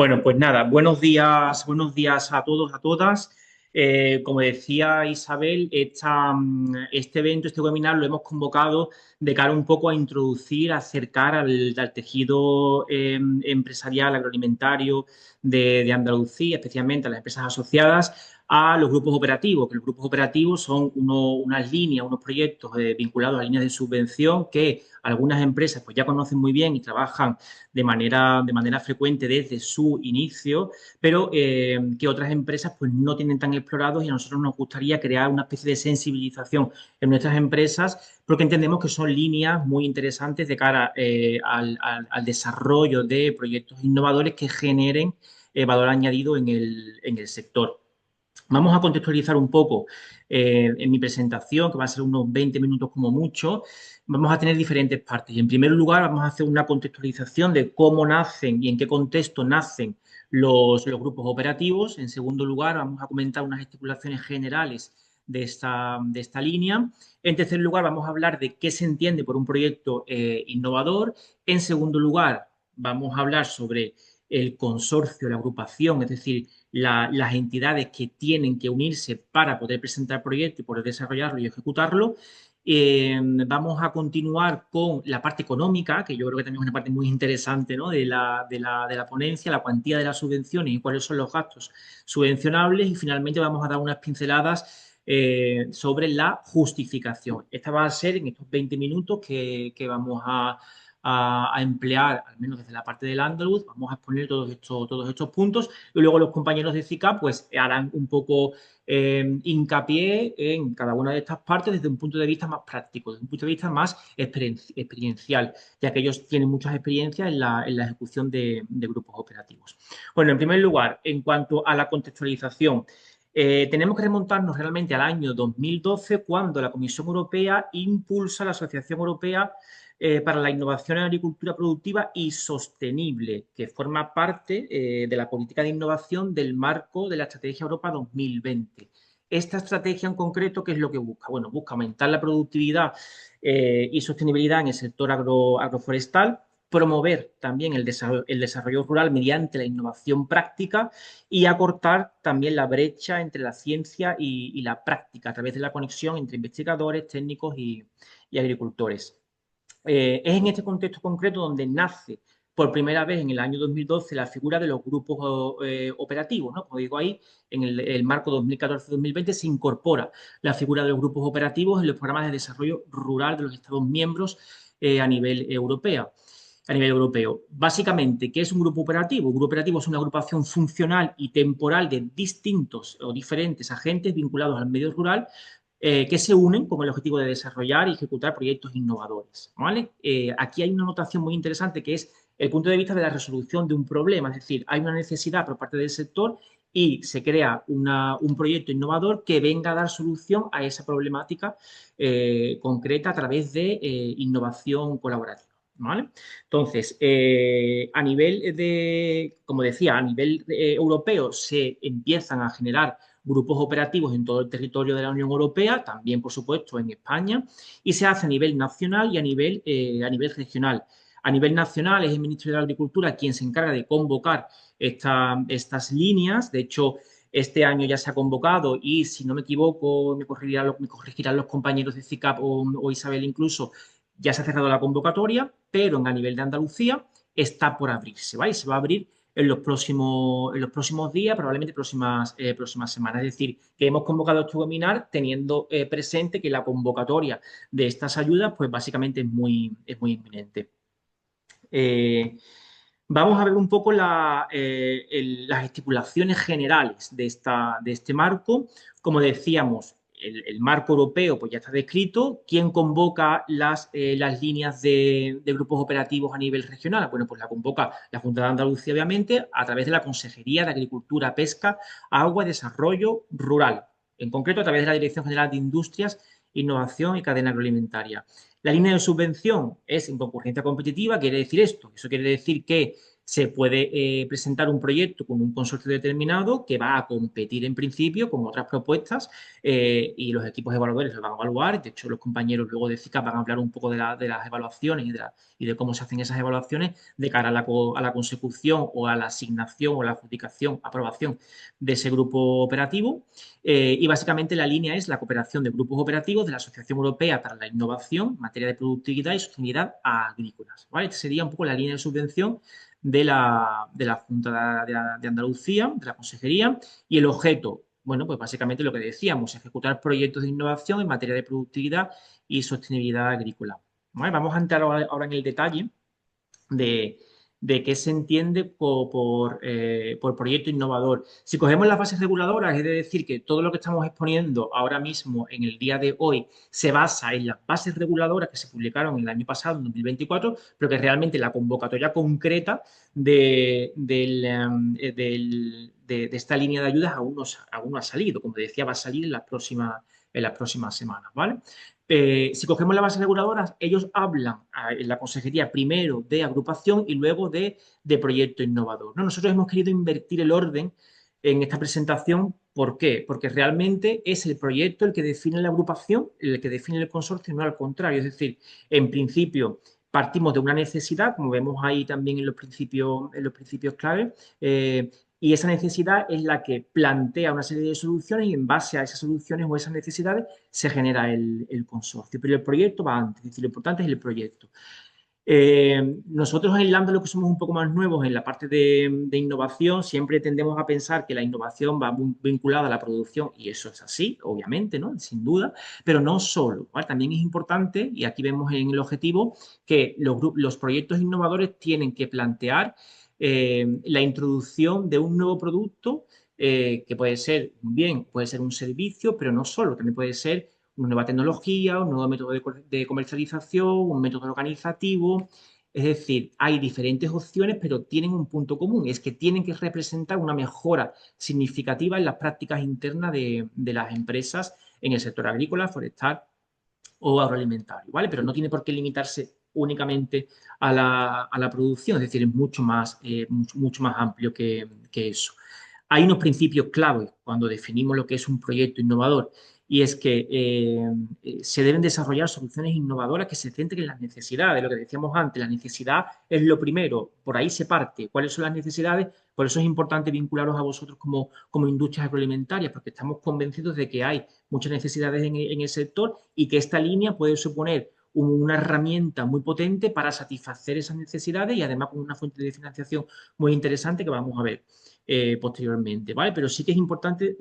Bueno, pues nada, buenos días a todos, a todas. Como decía Isabel, este evento, este webinar lo hemos convocado de cara un poco a introducir, a acercar al tejido empresarial, agroalimentario de Andalucía, especialmente a las empresas asociadas, a los grupos operativos, que los grupos operativos son unas líneas, unos proyectos vinculados a líneas de subvención que algunas empresas pues ya conocen muy bien y trabajan de manera frecuente desde su inicio, pero que otras empresas pues no tienen tan explorados y a nosotros nos gustaría crear una especie de sensibilización en nuestras empresas porque entendemos que son líneas muy interesantes de cara al desarrollo de proyectos innovadores que generen valor añadido en el sector. Vamos a contextualizar un poco en mi presentación, que va a ser unos 20 minutos como mucho. Vamos a tener diferentes partes. Y en primer lugar, vamos a hacer una contextualización de cómo nacen y en qué contexto nacen los grupos operativos. En segundo lugar, vamos a comentar unas estipulaciones generales de esta línea. En tercer lugar, vamos a hablar de qué se entiende por un proyecto innovador. En segundo lugar, vamos a hablar sobre el consorcio, la agrupación, es decir, las entidades que tienen que unirse para poder presentar el proyecto y poder desarrollarlo y ejecutarlo. Vamos a continuar con la parte económica, que yo creo que también es una parte muy interesante, ¿no? de la ponencia, la cuantía de las subvenciones y cuáles son los gastos subvencionables. Y finalmente vamos a dar unas pinceladas sobre la justificación. Esta va a ser en estos 20 minutos que vamos a emplear, al menos desde la parte del Andaluz, vamos a exponer todos estos puntos y luego los compañeros de CICA pues harán un poco hincapié en cada una de estas partes desde un punto de vista más práctico, desde un punto de vista más experiencial, ya que ellos tienen muchas experiencias en la ejecución de grupos operativos. Bueno, en primer lugar, en cuanto a la contextualización, tenemos que remontarnos realmente al año 2012, cuando la Comisión Europea impulsa la Asociación Europea para la Innovación en Agricultura Productiva y Sostenible, que forma parte de la política de innovación del marco de la Estrategia Europa 2020. Esta estrategia en concreto, ¿qué es lo que busca? Bueno, busca aumentar la productividad y sostenibilidad en el sector agroforestal, promover también el desarrollo rural mediante la innovación práctica y acortar también la brecha entre la ciencia y la práctica a través de la conexión entre investigadores, técnicos y agricultores. Es en este contexto concreto donde nace por primera vez en el año 2012 la figura de los grupos operativos, ¿no? Como digo ahí, en el marco 2014-2020 se incorpora la figura de los grupos operativos en los programas de desarrollo rural de los Estados miembros a nivel europeo. Básicamente, ¿qué es un grupo operativo? Un grupo operativo es una agrupación funcional y temporal de distintos o diferentes agentes vinculados al medio rural que se unen con el objetivo de desarrollar y ejecutar proyectos innovadores, ¿vale? Aquí hay una notación muy interesante que es el punto de vista de la resolución de un problema, es decir, hay una necesidad por parte del sector y se crea un proyecto innovador que venga a dar solución a esa problemática concreta a través de innovación colaborativa. ¿Vale? Entonces, a nivel como decía, a nivel europeo se empiezan a generar grupos operativos en todo el territorio de la Unión Europea, también, por supuesto, en España, y se hace a nivel nacional y a nivel regional. A nivel nacional es el Ministerio de Agricultura quien se encarga de convocar estas líneas. De hecho, este año ya se ha convocado y, si no me equivoco, me corregirán los compañeros de CICAP o Isabel incluso, ya se ha cerrado la convocatoria, pero a nivel de Andalucía está por abrirse, ¿vale? Se va a abrir en los próximos días, probablemente próximas semanas. Es decir, que hemos convocado este webinar teniendo presente que la convocatoria de estas ayudas, pues básicamente es muy inminente. Eh, Vamos a ver un poco las estipulaciones generales de este marco. Como decíamos, el marco europeo pues ya está descrito. ¿Quién convoca las líneas de grupos operativos a nivel regional? Bueno, pues la convoca la Junta de Andalucía, obviamente, a través de la Consejería de Agricultura, Pesca, Agua y Desarrollo Rural. En concreto, a través de la Dirección General de Industrias, Innovación y Cadena Agroalimentaria. La línea de subvención es en concurrencia competitiva, quiere decir esto. Eso quiere decir que se puede presentar un proyecto con un consorcio determinado que va a competir en principio con otras propuestas y los equipos evaluadores lo van a evaluar. De hecho, los compañeros luego de CICAP van a hablar un poco de las evaluaciones y de cómo se hacen esas evaluaciones de cara a la consecución o a la asignación o la adjudicación, aprobación de ese grupo operativo. Y básicamente la línea es la cooperación de grupos operativos de la Asociación Europea para la Innovación en materia de productividad y sostenibilidad agrícolas. ¿Vale? Esta sería un poco la línea de subvención de la Junta de Andalucía, de la Consejería, y el objeto, bueno, pues básicamente lo que decíamos, ejecutar proyectos de innovación en materia de productividad y sostenibilidad agrícola. ¿Vale? Vamos a entrar ahora en el detalle de, de qué se entiende por proyecto innovador. Si cogemos las bases reguladoras, es decir, que todo lo que estamos exponiendo ahora mismo en el día de hoy se basa en las bases reguladoras que se publicaron el año pasado, en 2024, pero que realmente la convocatoria concreta de esta línea de ayudas aún no ha salido. Como decía, va a salir en las próximas semanas, ¿vale? Si cogemos la base reguladora, ellos hablan en la consejería primero de agrupación y luego de proyecto innovador, ¿no? Nosotros hemos querido invertir el orden en esta presentación. ¿Por qué? Porque realmente es el proyecto el que define la agrupación, el que define el consorcio, no al contrario. Es decir, en principio partimos de una necesidad, como vemos ahí también en los principios clave, y esa necesidad es la que plantea una serie de soluciones y en base a esas soluciones o esas necesidades se genera el consorcio. Pero el proyecto va antes, es decir, lo importante es el proyecto. Nosotros en Lambda, lo que somos un poco más nuevos en la parte de innovación, siempre tendemos a pensar que la innovación va muy vinculada a la producción, y eso es así, obviamente, ¿no? Sin duda, pero no solo, ¿vale? También es importante, y aquí vemos en el objetivo, que los proyectos innovadores tienen que plantear la introducción de un nuevo producto que puede ser un bien, puede ser un servicio, pero no solo, también puede ser una nueva tecnología, un nuevo método de comercialización, un método organizativo. Es decir, hay diferentes opciones, pero tienen un punto común, es que tienen que representar una mejora significativa en las prácticas internas de las empresas en el sector agrícola, forestal o agroalimentario, ¿vale? Pero no tiene por qué limitarse únicamente a la producción, es decir, es mucho más amplio que eso. Hay unos principios clave cuando definimos lo que es un proyecto innovador y es que se deben desarrollar soluciones innovadoras que se centren en las necesidades, lo que decíamos antes, la necesidad es lo primero, por ahí se parte, cuáles son las necesidades, por eso es importante vincularos a vosotros como industrias agroalimentarias, porque estamos convencidos de que hay muchas necesidades en el sector y que esta línea puede suponer una herramienta muy potente para satisfacer esas necesidades y además con una fuente de financiación muy interesante que vamos a ver posteriormente, ¿vale? Pero sí que es importante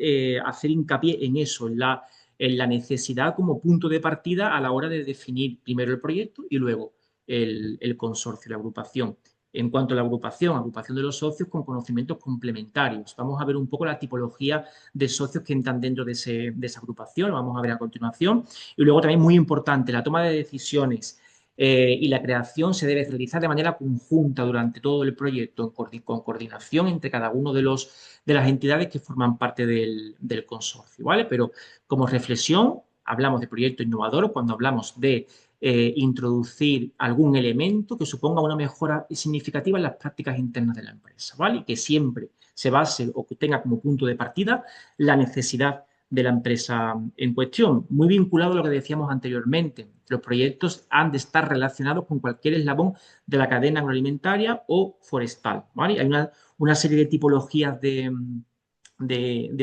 hacer hincapié en eso, en la necesidad como punto de partida a la hora de definir primero el proyecto y luego el consorcio, la agrupación. En cuanto a la agrupación de los socios con conocimientos complementarios. Vamos a ver un poco la tipología de socios que entran dentro de esa agrupación, lo vamos a ver a continuación. Y luego también muy importante, la toma de decisiones y la creación se debe realizar de manera conjunta durante todo el proyecto, con coordinación entre cada uno de las entidades que forman parte del consorcio, ¿vale? Pero como reflexión, hablamos de proyecto innovador cuando hablamos de introducir algún elemento que suponga una mejora significativa en las prácticas internas de la empresa, ¿vale? Y que siempre se base o que tenga como punto de partida la necesidad de la empresa en cuestión. Muy vinculado a lo que decíamos anteriormente, los proyectos han de estar relacionados con cualquier eslabón de la cadena agroalimentaria o forestal, ¿vale? Hay una serie de tipologías de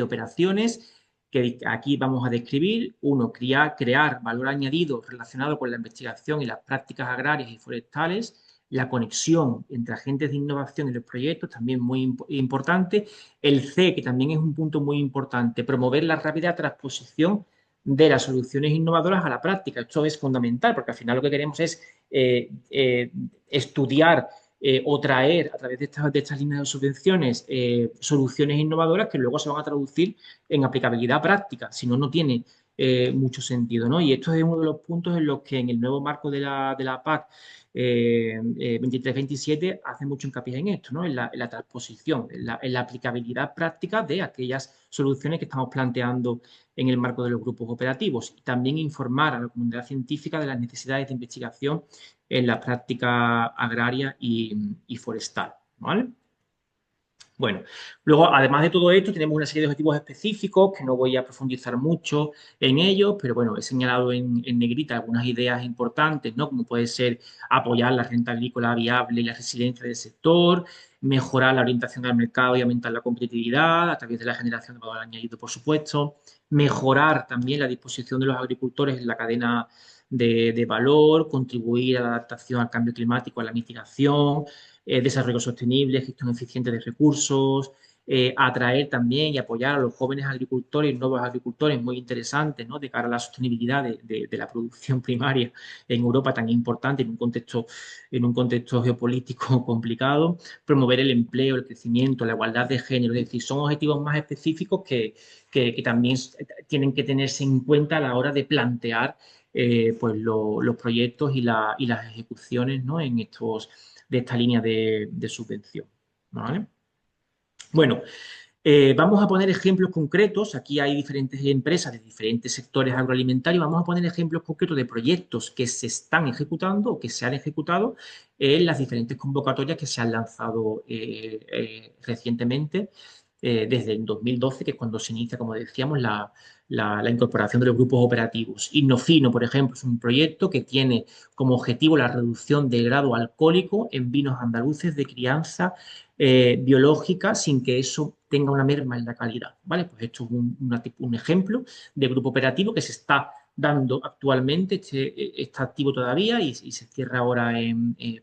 operaciones que aquí vamos a describir. Uno, crear valor añadido relacionado con la investigación y las prácticas agrarias y forestales. La conexión entre agentes de innovación y los proyectos, también muy importante. El C, que también es un punto muy importante, promover la rápida transposición de las soluciones innovadoras a la práctica. Esto es fundamental porque al final lo que queremos es estudiar o traer a través de estas líneas de subvenciones soluciones innovadoras que luego se van a traducir en aplicabilidad práctica, si no, no tiene mucho sentido, ¿no? Y esto es uno de los puntos en los que en el nuevo marco de la PAC 23-27 hace mucho hincapié en esto, ¿no? En la transposición, en la aplicabilidad práctica de aquellas soluciones que estamos planteando en el marco de los grupos operativos y también informar a la comunidad científica de las necesidades de investigación en la práctica agraria y forestal. ¿vale? Bueno, luego, además de todo esto, tenemos una serie de objetivos específicos que no voy a profundizar mucho en ellos, pero bueno, he señalado en negrita algunas ideas importantes, ¿no? Como puede ser apoyar la renta agrícola viable y la resiliencia del sector, mejorar la orientación al mercado y aumentar la competitividad a través de la generación de valor añadido, por supuesto, mejorar también la disposición de los agricultores en la cadena de valor, contribuir a la adaptación al cambio climático, a la mitigación, desarrollo sostenible, gestión eficiente de recursos, atraer también y apoyar a los jóvenes agricultores y nuevos agricultores, muy interesantes, ¿no? De cara a la sostenibilidad de la producción primaria en Europa, tan importante en un contexto geopolítico complicado, promover el empleo, el crecimiento, la igualdad de género, es decir, son objetivos más específicos que también tienen que tenerse en cuenta a la hora de plantear pues los proyectos y las ejecuciones, ¿no? De esta línea de subvención, ¿vale? Bueno, vamos a poner ejemplos concretos. Aquí hay diferentes empresas de diferentes sectores agroalimentarios. Vamos a poner ejemplos concretos de proyectos que se están ejecutando o que se han ejecutado en las diferentes convocatorias que se han lanzado recientemente, desde el 2012, que es cuando se inicia, como decíamos, la incorporación de los grupos operativos. Innofino, por ejemplo, es un proyecto que tiene como objetivo la reducción de grado alcohólico en vinos andaluces de crianza biológica sin que eso tenga una merma en la calidad, ¿vale? Pues esto es un ejemplo de grupo operativo que se está dando actualmente, está activo todavía y se cierra ahora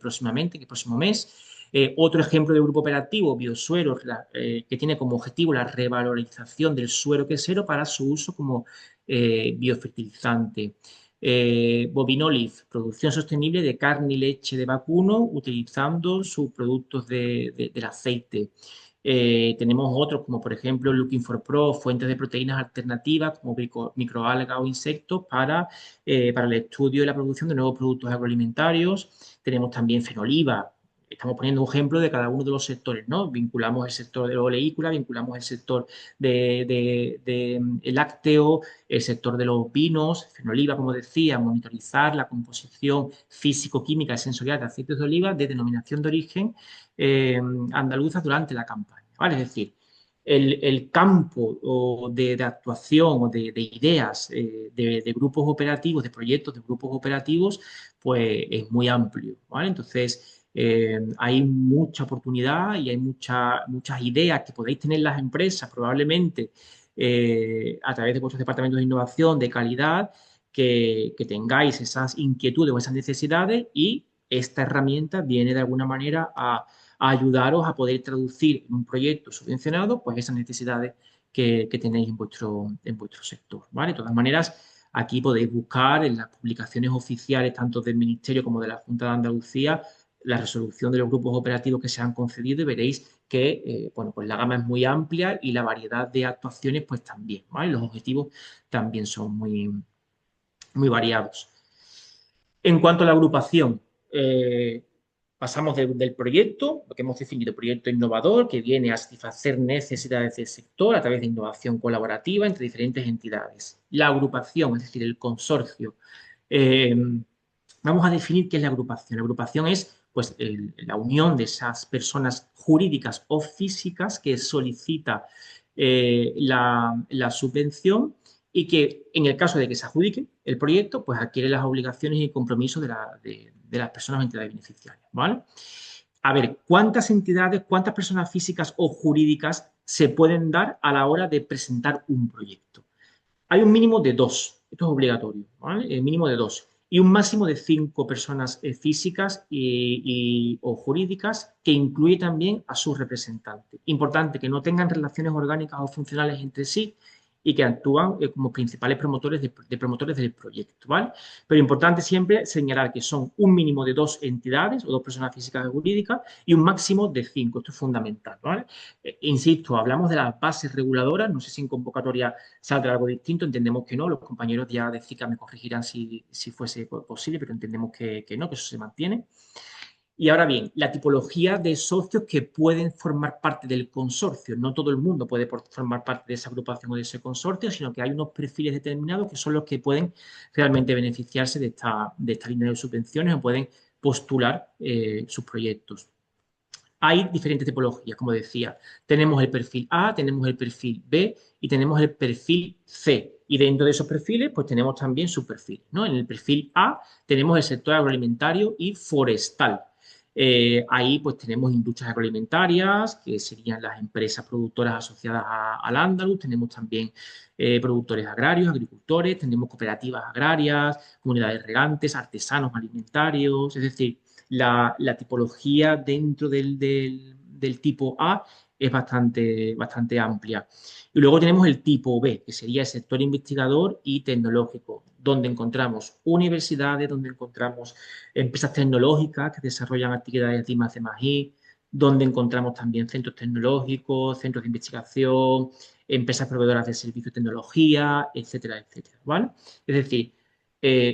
próximamente, que el próximo mes. Otro ejemplo de grupo operativo, Biosuero, que tiene como objetivo la revalorización del suero quesero para su uso como biofertilizante. Bovinolive, producción sostenible de carne y leche de vacuno utilizando sus productos del aceite. Tenemos otros como por ejemplo Looking for Pro, fuentes de proteínas alternativas como microalgas o insectos para el estudio y la producción de nuevos productos agroalimentarios. Tenemos también Fenoliva. Estamos poniendo un ejemplo de cada uno de los sectores, ¿no? Vinculamos el sector de la oleícola, vinculamos el sector el lácteo, el sector de los vinos, Fenoliva, como decía, monitorizar la composición físico-química y sensorial de aceites de oliva de denominación de origen andaluza durante la campaña, ¿vale? Es decir, el campo de actuación o de ideas de grupos operativos, de proyectos de grupos operativos, pues es muy amplio, ¿vale? Entonces, hay mucha oportunidad y hay muchas ideas que podéis tener las empresas probablemente a través de vuestros departamentos de innovación, de calidad, que tengáis esas inquietudes o esas necesidades y esta herramienta viene de alguna manera a ayudaros a poder traducir en un proyecto subvencionado pues esas necesidades que tenéis en vuestro sector, ¿vale? De todas maneras, aquí podéis buscar en las publicaciones oficiales tanto del Ministerio como de la Junta de Andalucía la resolución de los grupos operativos que se han concedido y veréis que bueno, pues la gama es muy amplia y la variedad de actuaciones pues también, ¿vale? Los objetivos también son muy variados. En cuanto a la agrupación, pasamos del proyecto, lo que hemos definido, proyecto innovador, que viene a satisfacer necesidades del sector a través de innovación colaborativa entre diferentes entidades. La agrupación, es decir, el consorcio. Eh, Vamos a definir qué es la agrupación. La agrupación es pues, la unión de esas personas jurídicas o físicas que solicita la subvención y que en el caso de que se adjudique el proyecto, pues adquiere las obligaciones y compromisos de las personas o entidades beneficiarias, ¿vale? A ver, ¿cuántas entidades, cuántas personas físicas o jurídicas se pueden dar a la hora de presentar un proyecto? Hay un mínimo de dos, esto es obligatorio, ¿vale? El mínimo de dos. Y un máximo de 5 personas físicas o jurídicas que incluye también a su representante. Importante que no tengan relaciones orgánicas o funcionales entre sí y que actúan como principales promotores del proyecto, ¿vale? Pero importante siempre señalar que son un mínimo de 2 entidades o 2 personas físicas o jurídicas y un máximo de 5. Esto es fundamental, ¿vale? Insisto, hablamos de las bases reguladoras, no sé si en convocatoria saldrá algo distinto, entendemos que no, los compañeros ya de CICA me corregirán si fuese posible, pero entendemos que no, que eso se mantiene. Y ahora bien, la tipología de socios que pueden formar parte del consorcio. No todo el mundo puede formar parte de esa agrupación o de ese consorcio, sino que hay unos perfiles determinados que son los que pueden realmente beneficiarse de esta línea de subvenciones o pueden postular sus proyectos. hay diferentes tipologías, como decía. Tenemos el perfil A, tenemos el perfil B y tenemos el perfil C. Y dentro de esos perfiles, pues tenemos también subperfiles, ¿no? En el perfil A tenemos el sector agroalimentario y forestal. Ahí pues tenemos industrias agroalimentarias, que serían las empresas productoras asociadas al Andaluz, tenemos también productores agrarios, agricultores, tenemos cooperativas agrarias, comunidades regantes, artesanos alimentarios, es decir, la tipología dentro del tipo A es bastante amplia. Y luego tenemos el tipo B, que sería el sector investigador y tecnológico, donde encontramos universidades, donde encontramos empresas tecnológicas que desarrollan actividades de I+D+I, donde encontramos también centros tecnológicos, centros de investigación, empresas proveedoras de servicios de tecnología, etcétera, etcétera, ¿vale? Es decir,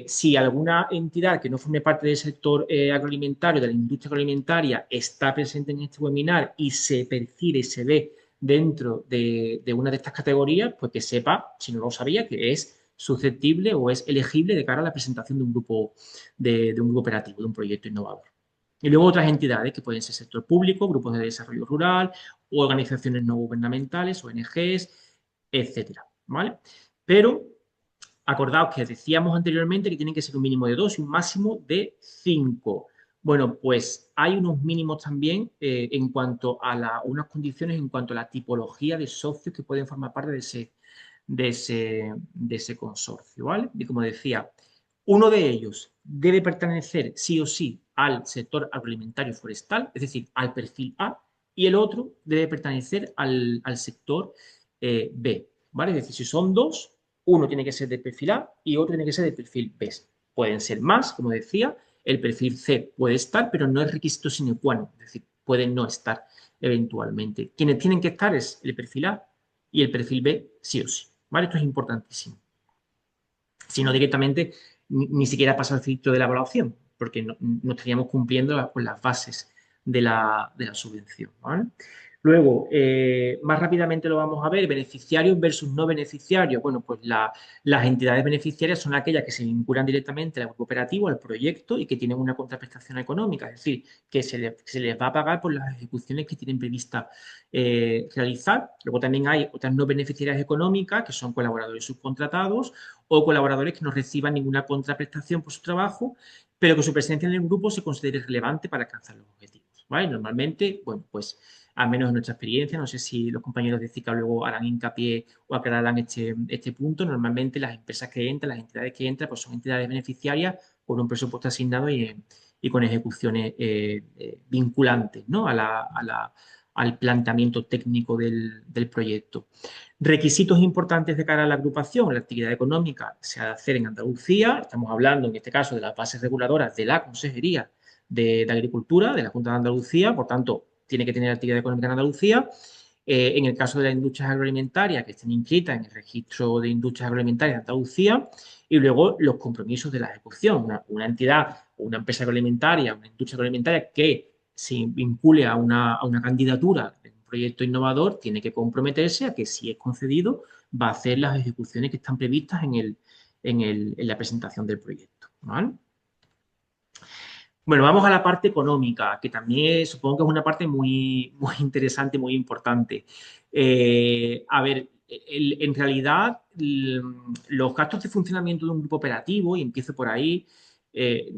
si alguna entidad que no forme parte del sector agroalimentario, de la industria agroalimentaria, está presente en este webinar y se percibe y se ve dentro de una de estas categorías, pues que sepa, si no lo sabía, que es susceptible o es elegible de cara a la presentación de un grupo, de un grupo operativo, de un proyecto innovador. Y luego otras entidades que pueden ser sector público, grupos de desarrollo rural, organizaciones no gubernamentales, ONGs, etcétera, ¿vale? Pero acordaos que decíamos anteriormente que tienen que ser un mínimo de 2 y un máximo de 5. Bueno, pues hay unos mínimos también en cuanto a unas condiciones en cuanto a la tipología de socios que pueden formar parte de ese consorcio, ¿vale? Y como decía, uno de ellos debe pertenecer sí o sí al sector agroalimentario forestal, es decir, al perfil A, y el otro debe pertenecer al sector B, ¿vale? Es decir, si son dos, uno tiene que ser de perfil A y otro tiene que ser de perfil B. Pueden ser más, como decía, el perfil C puede estar, pero no es requisito sine qua non, es decir, pueden no estar eventualmente. Quienes tienen que estar es el perfil A y el perfil B sí o sí, ¿vale? Esto es importantísimo. Si no, directamente ni siquiera pasa el filtro de la evaluación, porque no estaríamos cumpliendo con las bases de la subvención, ¿vale? Luego, más rápidamente lo vamos a ver, beneficiarios versus no beneficiarios. Bueno, pues las entidades beneficiarias son aquellas que se vinculan directamente al cooperativo, al proyecto y que tienen una contraprestación económica, es decir, que se les va a pagar por las ejecuciones que tienen prevista realizar. Luego también hay otras no beneficiarias económicas, que son colaboradores subcontratados o colaboradores que no reciban ninguna contraprestación por su trabajo, pero que su presencia en el grupo se considere relevante para alcanzar los objetivos, ¿vale? Normalmente, bueno, pues al menos en nuestra experiencia, no sé si los compañeros de CICA luego harán hincapié o aclararán este punto, normalmente las empresas que entran, las entidades que entran, pues son entidades beneficiarias con un presupuesto asignado y con ejecuciones vinculantes, ¿no? Al planteamiento técnico del proyecto. Requisitos importantes de cara a la agrupación. La actividad económica se ha de hacer en Andalucía. Estamos hablando, en este caso, de las bases reguladoras de la Consejería de Agricultura, de la Junta de Andalucía. Por tanto, tiene que tener actividad económica en Andalucía. En el caso de las industrias agroalimentarias, que estén inscritas en el registro de industrias agroalimentarias de Andalucía. Y luego los compromisos de la ejecución. Una entidad o una empresa agroalimentaria, una industria agroalimentaria que se vincule a una candidatura de un proyecto innovador, tiene que comprometerse a que, si es concedido, va a hacer las ejecuciones que están previstas en la presentación del proyecto, ¿vale? Bueno, vamos a la parte económica, que también supongo que es una parte muy, muy interesante, muy importante. A ver, en realidad, los gastos de funcionamiento de un grupo operativo, y empiezo por ahí, eh,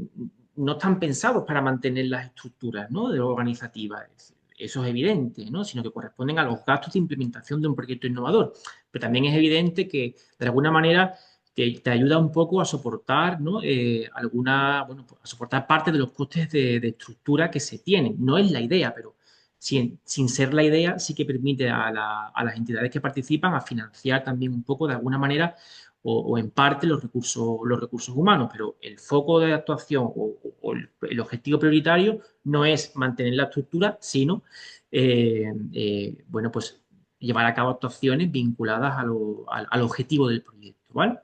no están pensados para mantener las estructuras, ¿no?, organizativas. Eso es evidente, ¿no?, sino que corresponden a los gastos de implementación de un proyecto innovador. Pero también es evidente que, de alguna manera, te ayuda un poco a soportar, ¿no?, bueno, pues a soportar parte de los costes de estructura que se tienen. No es la idea, pero sin ser la idea, sí que permite a las entidades que participan a financiar también un poco, de alguna manera, o en parte, los recursos humanos. Pero el foco de actuación o el objetivo prioritario no es mantener la estructura, sino, bueno, pues llevar a cabo actuaciones vinculadas al objetivo del proyecto, ¿vale?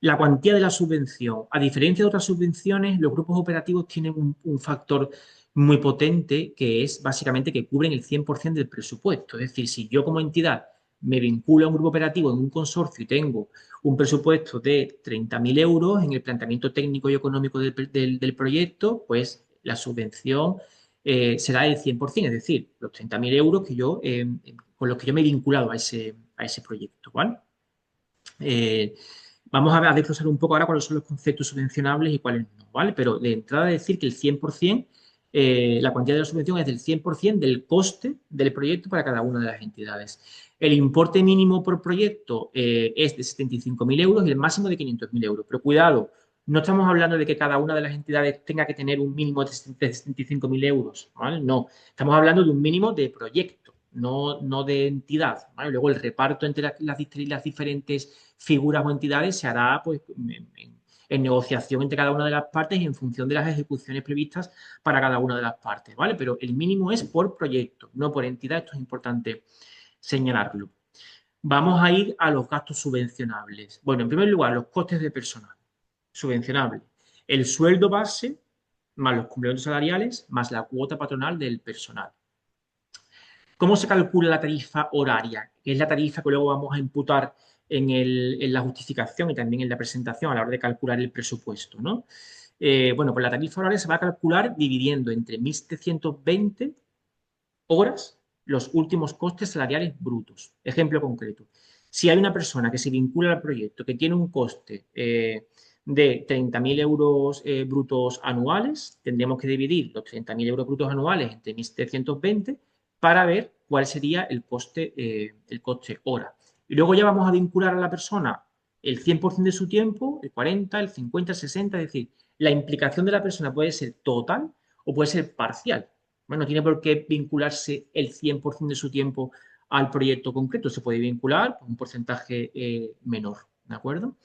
La cuantía de la subvención. A diferencia de otras subvenciones, los grupos operativos tienen un factor muy potente, que es básicamente que cubren el 100% del presupuesto. Es decir, si yo como entidad me vinculo a un grupo operativo en un consorcio y tengo un presupuesto de 30.000 euros en el planteamiento técnico y económico del proyecto, pues la subvención será el 100%, es decir, los 30.000 euros que yo, con los que yo me he vinculado a ese proyecto, ¿vale? Eh, vamos a desglosar un poco ahora cuáles son los conceptos subvencionables y cuáles no, ¿vale? Pero de entrada decir que el 100%, la cuantía de la subvención es del 100% del coste del proyecto para cada una de las entidades. El importe mínimo por proyecto es de 75.000 euros y el máximo de 500.000 euros. Pero cuidado, no estamos hablando de que cada una de las entidades tenga que tener un mínimo de 75.000 euros, ¿vale? No, estamos hablando de un mínimo de proyecto, no de entidad, ¿vale? Luego el reparto entre las diferentes figuras o entidades se hará pues, en negociación entre cada una de las partes y en función de las ejecuciones previstas para cada una de las partes, ¿vale? Pero el mínimo es por proyecto, no por entidad, esto es importante señalarlo. Vamos a ir a los gastos subvencionables. Bueno, en primer lugar, los costes de personal subvencionable. El sueldo base más los complementos salariales más la cuota patronal del personal. ¿Cómo se calcula la tarifa horaria? Que es la tarifa que luego vamos a imputar en la justificación y también en la presentación a la hora de calcular el presupuesto, ¿no? Bueno, pues la tarifa horaria se va a calcular dividiendo entre 1.720 horas los últimos costes salariales brutos. Ejemplo concreto. Si hay una persona que se vincula al proyecto que tiene un coste de 30.000 euros brutos anuales, tendríamos que dividir los 30.000 euros brutos anuales entre 1.720 para ver cuál sería el coste hora. Y luego ya vamos a vincular a la persona el 100% de su tiempo, el 40, el 50, el 60, es decir, la implicación de la persona puede ser total o puede ser parcial. Bueno, no tiene por qué vincularse el 100% de su tiempo al proyecto concreto, se puede vincular con un porcentaje menor, ¿de acuerdo?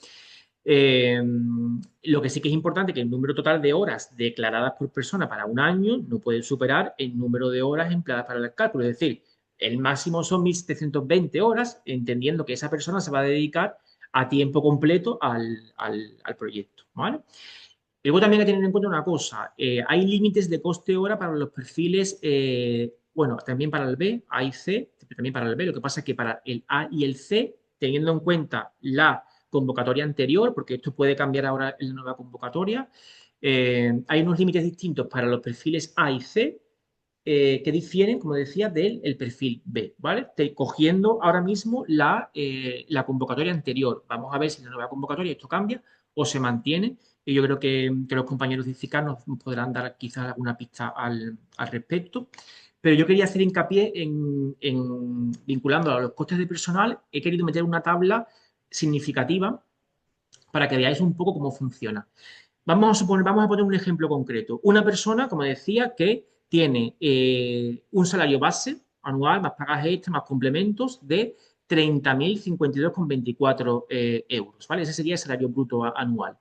Lo que sí que es importante es que el número total de horas declaradas por persona para un año no puede superar el número de horas empleadas para el cálculo. Es decir, el máximo son 1.720 horas, entendiendo que esa persona se va a dedicar a tiempo completo al proyecto, ¿vale? Luego también hay que tener en cuenta una cosa, hay límites de coste hora para los perfiles, bueno, también para el B, A y C, también para el B, lo que pasa es que para el A y el C, teniendo en cuenta la convocatoria anterior, porque esto puede cambiar ahora en la nueva convocatoria, hay unos límites distintos para los perfiles A y C que difieren, como decía, del el perfil B, ¿vale? Cogiendo ahora mismo la convocatoria anterior. Vamos a ver si en la nueva convocatoria esto cambia o se mantiene. Y yo creo que los compañeros de ICICAR nos podrán dar quizás alguna pista al respecto. Pero yo quería hacer hincapié vinculando a los costes de personal, he querido meter una tabla significativa para que veáis un poco cómo funciona. Vamos a poner un ejemplo concreto. Una persona, como decía, que tiene un salario base anual, más pagas extras, más complementos de 30.052,24 euros, ¿vale? Ese sería el salario bruto anual.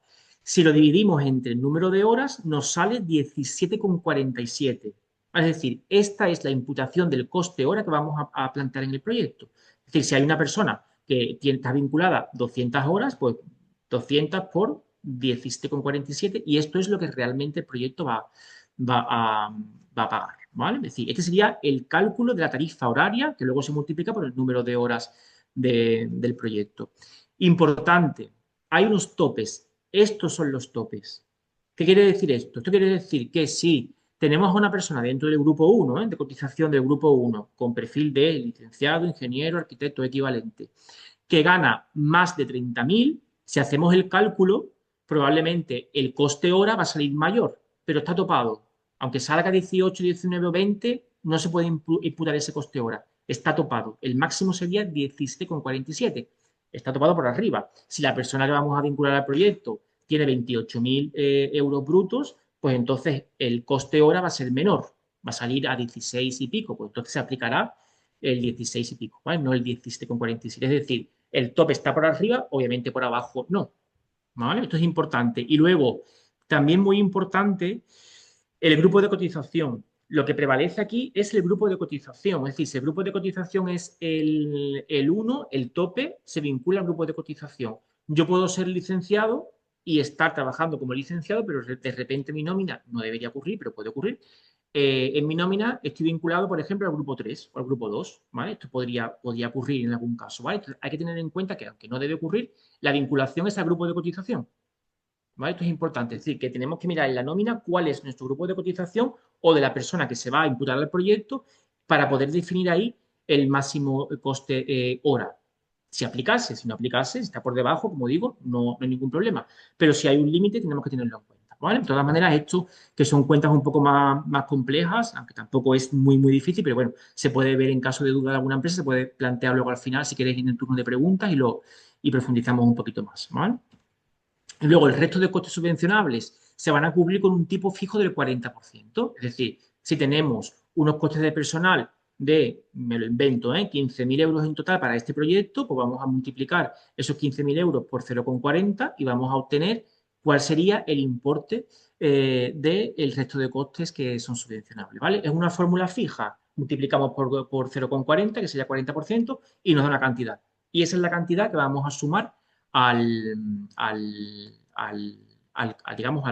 Si lo dividimos entre el número de horas, nos sale 17,47. Es decir, esta es la imputación del coste hora que vamos a plantear en el proyecto. Es decir, si hay una persona que está vinculada 200 horas, pues 200 por 17,47 y esto es lo que realmente el proyecto va a pagar, ¿vale? Es decir, este sería el cálculo de la tarifa horaria que luego se multiplica por el número de horas del proyecto. Importante, hay unos topes. Estos son los topes. ¿Qué quiere decir esto? Esto quiere decir que si tenemos a una persona dentro del grupo 1, de cotización del grupo 1, con perfil de licenciado, ingeniero, arquitecto equivalente, que gana más de 30.000, si hacemos el cálculo, probablemente el coste hora va a salir mayor, pero está topado. Aunque salga 18, 19 o 20, no se puede imputar ese coste hora. Está topado. El máximo sería 17,47. Está topado por arriba. Si la persona que vamos a vincular al proyecto tiene 28.000 euros brutos, pues entonces el coste hora va a ser menor. Va a salir a 16 y pico. Pues entonces se aplicará el 16 y pico, ¿vale? No el 17,47. Es decir, el top está por arriba, obviamente por abajo no, ¿vale? Esto es importante. Y luego, también muy importante, el grupo de cotización. Lo que prevalece aquí es el grupo de cotización. Es decir, si el grupo de cotización es el 1, el tope se vincula al grupo de cotización. Yo puedo ser licenciado y estar trabajando como licenciado, pero de repente mi nómina no debería ocurrir, pero puede ocurrir. En mi nómina estoy vinculado, por ejemplo, al grupo 3 o al grupo 2, ¿vale? Esto podría ocurrir en algún caso, ¿vale? Entonces, hay que tener en cuenta que, aunque no debe ocurrir, la vinculación es al grupo de cotización. ¿vale? Esto es importante, es decir, que tenemos que mirar en la nómina cuál es nuestro grupo de cotización o de la persona que se va a imputar al proyecto para poder definir ahí el máximo coste hora. Si aplicase, si no aplicase, si está por debajo, como digo, no hay ningún problema. Pero si hay un límite, tenemos que tenerlo en cuenta, ¿vale? De todas maneras, esto que son cuentas un poco más complejas, aunque tampoco es muy difícil, pero bueno, se puede ver en caso de duda de alguna empresa, se puede plantear luego al final, si queréis, en el turno de preguntas y profundizamos un poquito más, ¿vale? Y luego, el resto de costes subvencionables se van a cubrir con un tipo fijo del 40%. Es decir, si tenemos unos costes de personal de, me lo invento, 15.000 euros en total para este proyecto, pues vamos a multiplicar esos 15.000 euros por 0,40 y vamos a obtener cuál sería el importe del resto de costes que son subvencionables, ¿vale? Es una fórmula fija, multiplicamos por 0,40, que sería 40%, y nos da una cantidad. Y esa es la cantidad que vamos a sumar al, al, al, digamos,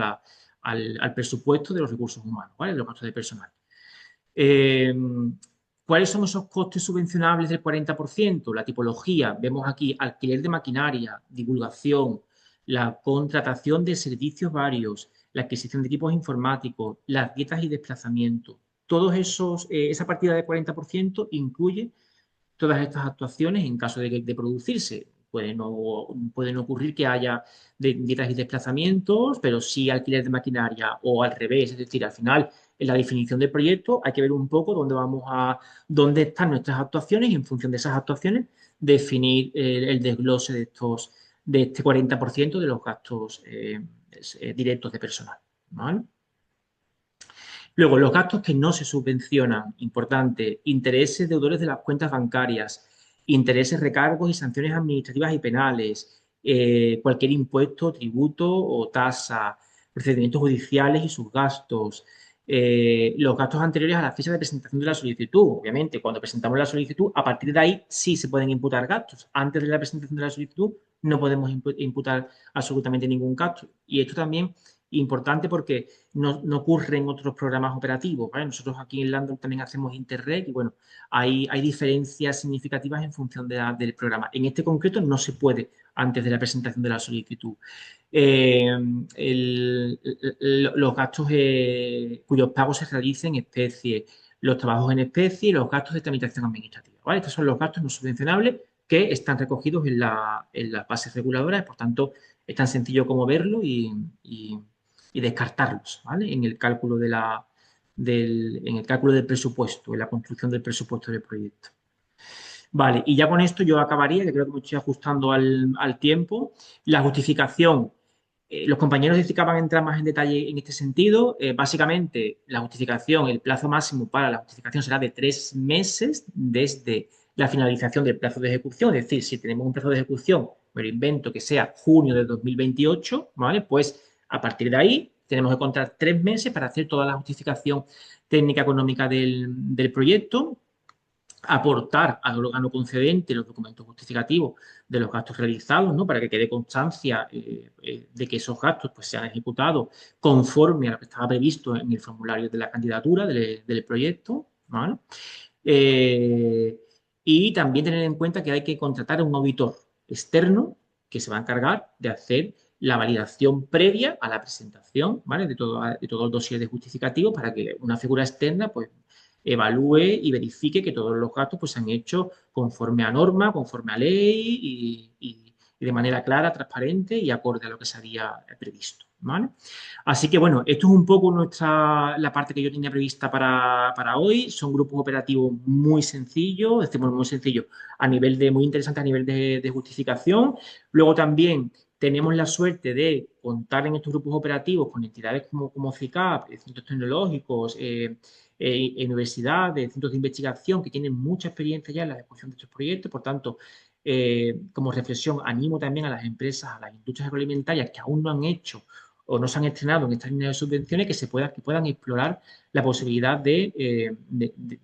al presupuesto de los recursos humanos, ¿vale? De los gastos de personal. Eh, ¿Cuáles son esos costes subvencionables del 40%? La tipología, vemos aquí alquiler de maquinaria, divulgación, la contratación de servicios varios, la adquisición de equipos informáticos, las dietas y desplazamientos. Todos esos, esa partida del 40% incluye todas estas actuaciones en caso de producirse. Pueden ocurrir que haya dietas y desplazamientos, pero sí alquiler de maquinaria o al revés. Es decir, al final, en la definición del proyecto hay que ver un poco dónde están nuestras actuaciones y en función de esas actuaciones definir el desglose de este 40% de los gastos directos de personal, ¿vale? Luego, los gastos que no se subvencionan, importante, intereses deudores de las cuentas bancarias, intereses, recargos y sanciones administrativas y penales, cualquier impuesto, tributo o tasa, procedimientos judiciales y sus gastos, los gastos anteriores a la fecha de presentación de la solicitud. Obviamente, cuando presentamos la solicitud, a partir de ahí sí se pueden imputar gastos. Antes de la presentación de la solicitud no podemos imputar absolutamente ningún gasto. Y esto también importante porque no ocurre en otros programas operativos, ¿vale? Nosotros aquí en Landon también hacemos Interreg y bueno, hay diferencias significativas en función del programa. En este concreto no se puede antes de la presentación de la solicitud. Eh, los gastos cuyos pagos se realicen en especie, los trabajos en especie y los gastos de tramitación administrativa, ¿vale? Estos son los gastos no subvencionables que están recogidos en las bases reguladoras, por tanto, es tan sencillo como verlo y descartarlos, ¿vale? En el cálculo en el cálculo del presupuesto, en la construcción del presupuesto del proyecto. Vale, y ya con esto yo acabaría, que creo que me estoy ajustando al tiempo. La justificación. Los compañeros de CICA van a entrar más en detalle en este sentido. Básicamente, la justificación, el plazo máximo para la justificación será de 3 meses desde la finalización del plazo de ejecución. Es decir, si tenemos un plazo de ejecución, me lo invento, que sea junio de 2028, ¿vale? Pues a partir de ahí tenemos que contar 3 meses para hacer toda la justificación técnica económica del proyecto, aportar al órgano concedente los documentos justificativos de los gastos realizados, ¿no? Para que quede constancia de que esos gastos pues, se han ejecutado conforme a lo que estaba previsto en el formulario de la candidatura del proyecto, ¿vale? Eh, y también tener en cuenta que hay que contratar a un auditor externo que se va a encargar de hacer la validación previa a la presentación, ¿vale? De todo el dossier de justificativo para que una figura externa pues, evalúe y verifique que todos los gastos pues, se han hecho conforme a norma, conforme a ley y de manera clara, transparente y acorde a lo que se había previsto, ¿vale? Así que bueno, esto es un poco la parte que yo tenía prevista para hoy. Son grupos operativos muy sencillos, decimos muy sencillos, muy interesantes a nivel de justificación. Luego también tenemos la suerte de contar en estos grupos operativos con entidades como CICAP, centros tecnológicos, universidades, centros de investigación que tienen mucha experiencia ya en la ejecución de estos proyectos. Por tanto, como reflexión, animo también a las empresas, a las industrias agroalimentarias que aún no han hecho o no se han estrenado en estas líneas de subvenciones que puedan explorar la posibilidad de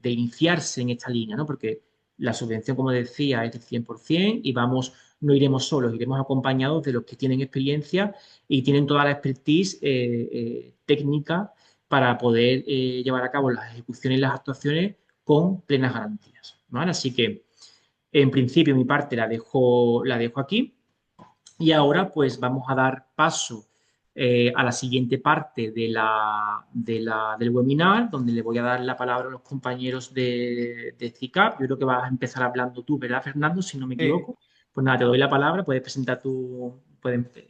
iniciarse en esta línea, ¿no? Porque la subvención, como decía, es del 100% y no iremos solos, iremos acompañados de los que tienen experiencia y tienen toda la expertise técnica para poder llevar a cabo las ejecuciones y las actuaciones con plenas garantías, ¿vale? Así que, en principio, mi parte la dejo aquí y ahora pues vamos a dar paso a la siguiente parte del webinar, donde le voy a dar la palabra a los compañeros de CICAP. Yo creo que vas a empezar hablando tú, ¿verdad, Fernando? Si no me Sí, equivoco. Pues nada, te doy la palabra, puedes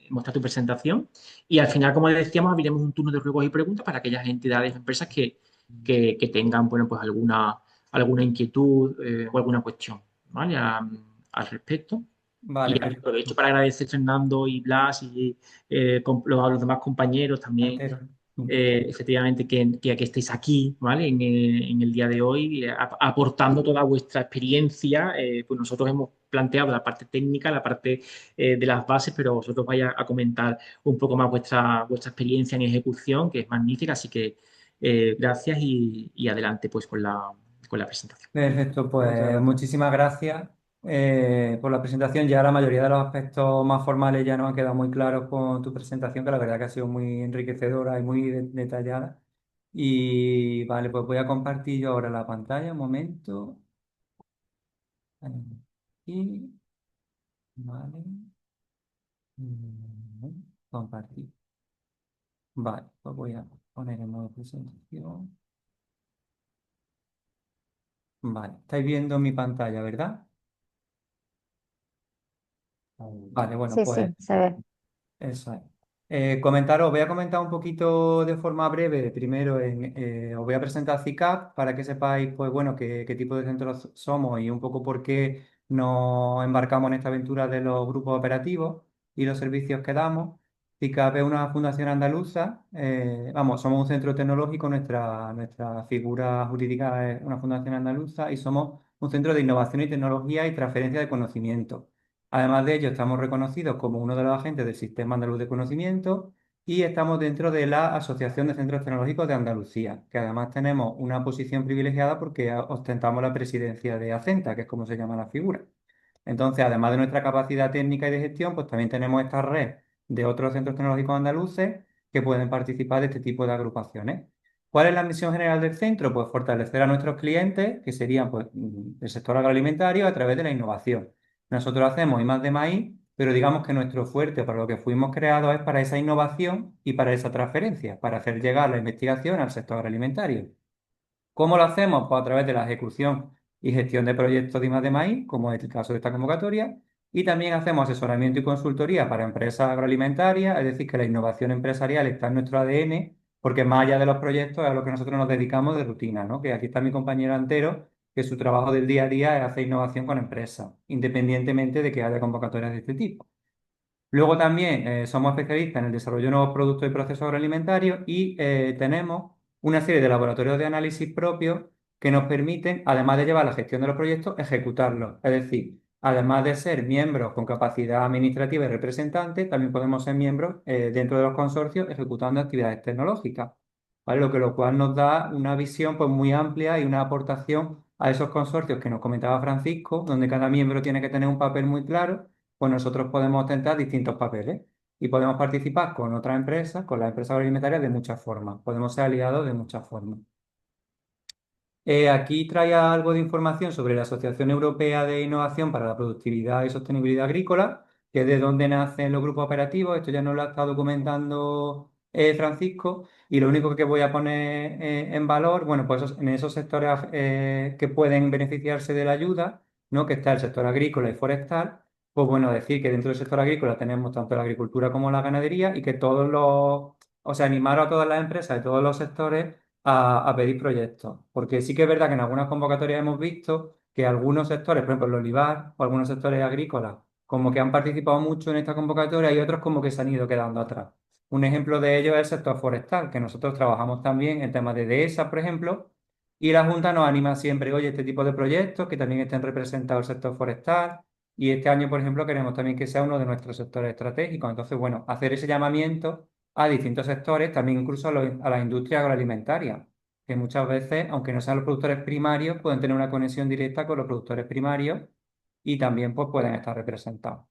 mostrar tu presentación y al final, como decíamos, abriremos un turno de ruegos y preguntas para aquellas entidades o empresas que tengan, bueno, pues alguna inquietud o alguna cuestión, ¿vale? Al respecto. Y vale, ya aprovecho perfecto. para agradecer a Fernando y Blas y a los demás compañeros también, Entero. efectivamente, que estéis aquí, ¿vale? En el día de hoy, aportando toda vuestra experiencia. Pues nosotros hemos planteado la parte técnica, la parte de las bases, pero vosotros vais a comentar un poco más vuestra experiencia en ejecución, que es magnífica. Así que gracias y adelante pues con la presentación. Perfecto, pues muchísimas gracias por la presentación. Ya la mayoría de los aspectos más formales ya nos han quedado muy claros con tu presentación, que la verdad que ha sido muy enriquecedora y muy detallada. Y vale, pues voy a compartir yo ahora la pantalla, un momento. Y vale. Compartir. Vale, pues voy a poner en modo presentación. Vale, estáis viendo mi pantalla, ¿verdad? Vale, bueno, Sí, pues sí, se ve. eso es. Voy a comentar un poquito de forma breve. Primero, os voy a presentar CICAP para que sepáis, pues bueno, qué tipo de centros somos y un poco por qué nos embarcamos en esta aventura de los grupos operativos y los servicios que damos. CICAP es una fundación andaluza. Vamos, somos un centro tecnológico. Nuestra figura jurídica es una fundación andaluza y somos un centro de innovación y tecnología y transferencia de conocimiento. Además de ello, estamos reconocidos como uno de los agentes del Sistema Andaluz de Conocimiento y estamos dentro de la Asociación de Centros Tecnológicos de Andalucía, que además tenemos una posición privilegiada porque ostentamos la presidencia de ACENTA, que es como se llama la figura. Entonces, además de nuestra capacidad técnica y de gestión, pues también tenemos esta red de otros centros tecnológicos andaluces que pueden participar de este tipo de agrupaciones. ¿Cuál es la misión general del centro? Pues fortalecer a nuestros clientes, que serían pues, el sector agroalimentario, a través de la innovación. Nosotros hacemos I+D+I, pero digamos que nuestro fuerte para lo que fuimos creados es para esa innovación y para esa transferencia, para hacer llegar la investigación al sector agroalimentario. ¿Cómo lo hacemos? Pues a través de la ejecución y gestión de proyectos de I+D+I, como es el caso de esta convocatoria, y también hacemos asesoramiento y consultoría para empresas agroalimentarias, es decir, que la innovación empresarial está en nuestro ADN, porque más allá de los proyectos es a lo que nosotros nos dedicamos de rutina, ¿no? Que aquí está mi compañero Antero, que su trabajo del día a día es hacer innovación con empresas, independientemente de que haya convocatorias de este tipo. Luego también somos especialistas en el desarrollo de nuevos productos y procesos agroalimentarios y tenemos una serie de laboratorios de análisis propios que nos permiten, además de llevar la gestión de los proyectos, ejecutarlos. Es decir, además de ser miembros con capacidad administrativa y representante, también podemos ser miembros dentro de los consorcios ejecutando actividades tecnológicas, ¿vale? Lo cual nos da una visión pues, muy amplia y una aportación a esos consorcios que nos comentaba Francisco, donde cada miembro tiene que tener un papel muy claro. Pues nosotros podemos ostentar distintos papeles y podemos participar con otras empresas, con las empresas agroalimentarias de muchas formas. Podemos ser aliados de muchas formas. Aquí trae algo de información sobre la Asociación Europea de Innovación para la Productividad y Sostenibilidad Agrícola, que es de donde nacen los grupos operativos. Esto ya nos lo ha estado documentando Francisco, y lo único que voy a poner en valor, bueno, pues en esos sectores que pueden beneficiarse de la ayuda, ¿no? Que está el sector agrícola y forestal. Pues bueno, decir que dentro del sector agrícola tenemos tanto la agricultura como la ganadería y que o sea, animar a todas las empresas de todos los sectores a pedir proyectos. Porque sí que es verdad que en algunas convocatorias hemos visto que algunos sectores, por ejemplo el olivar o algunos sectores agrícolas, como que han participado mucho en esta convocatoria y otros como que se han ido quedando atrás. Un ejemplo de ello es el sector forestal, que nosotros trabajamos también en temas de dehesa, por ejemplo, y la Junta nos anima siempre, oye, este tipo de proyectos que también estén representados el sector forestal. Y este año, por ejemplo, queremos también que sea uno de nuestros sectores estratégicos. Entonces, bueno, hacer ese llamamiento a distintos sectores, también incluso a la industria agroalimentaria, que muchas veces, aunque no sean los productores primarios, pueden tener una conexión directa con los productores primarios y también pues, pueden estar representados.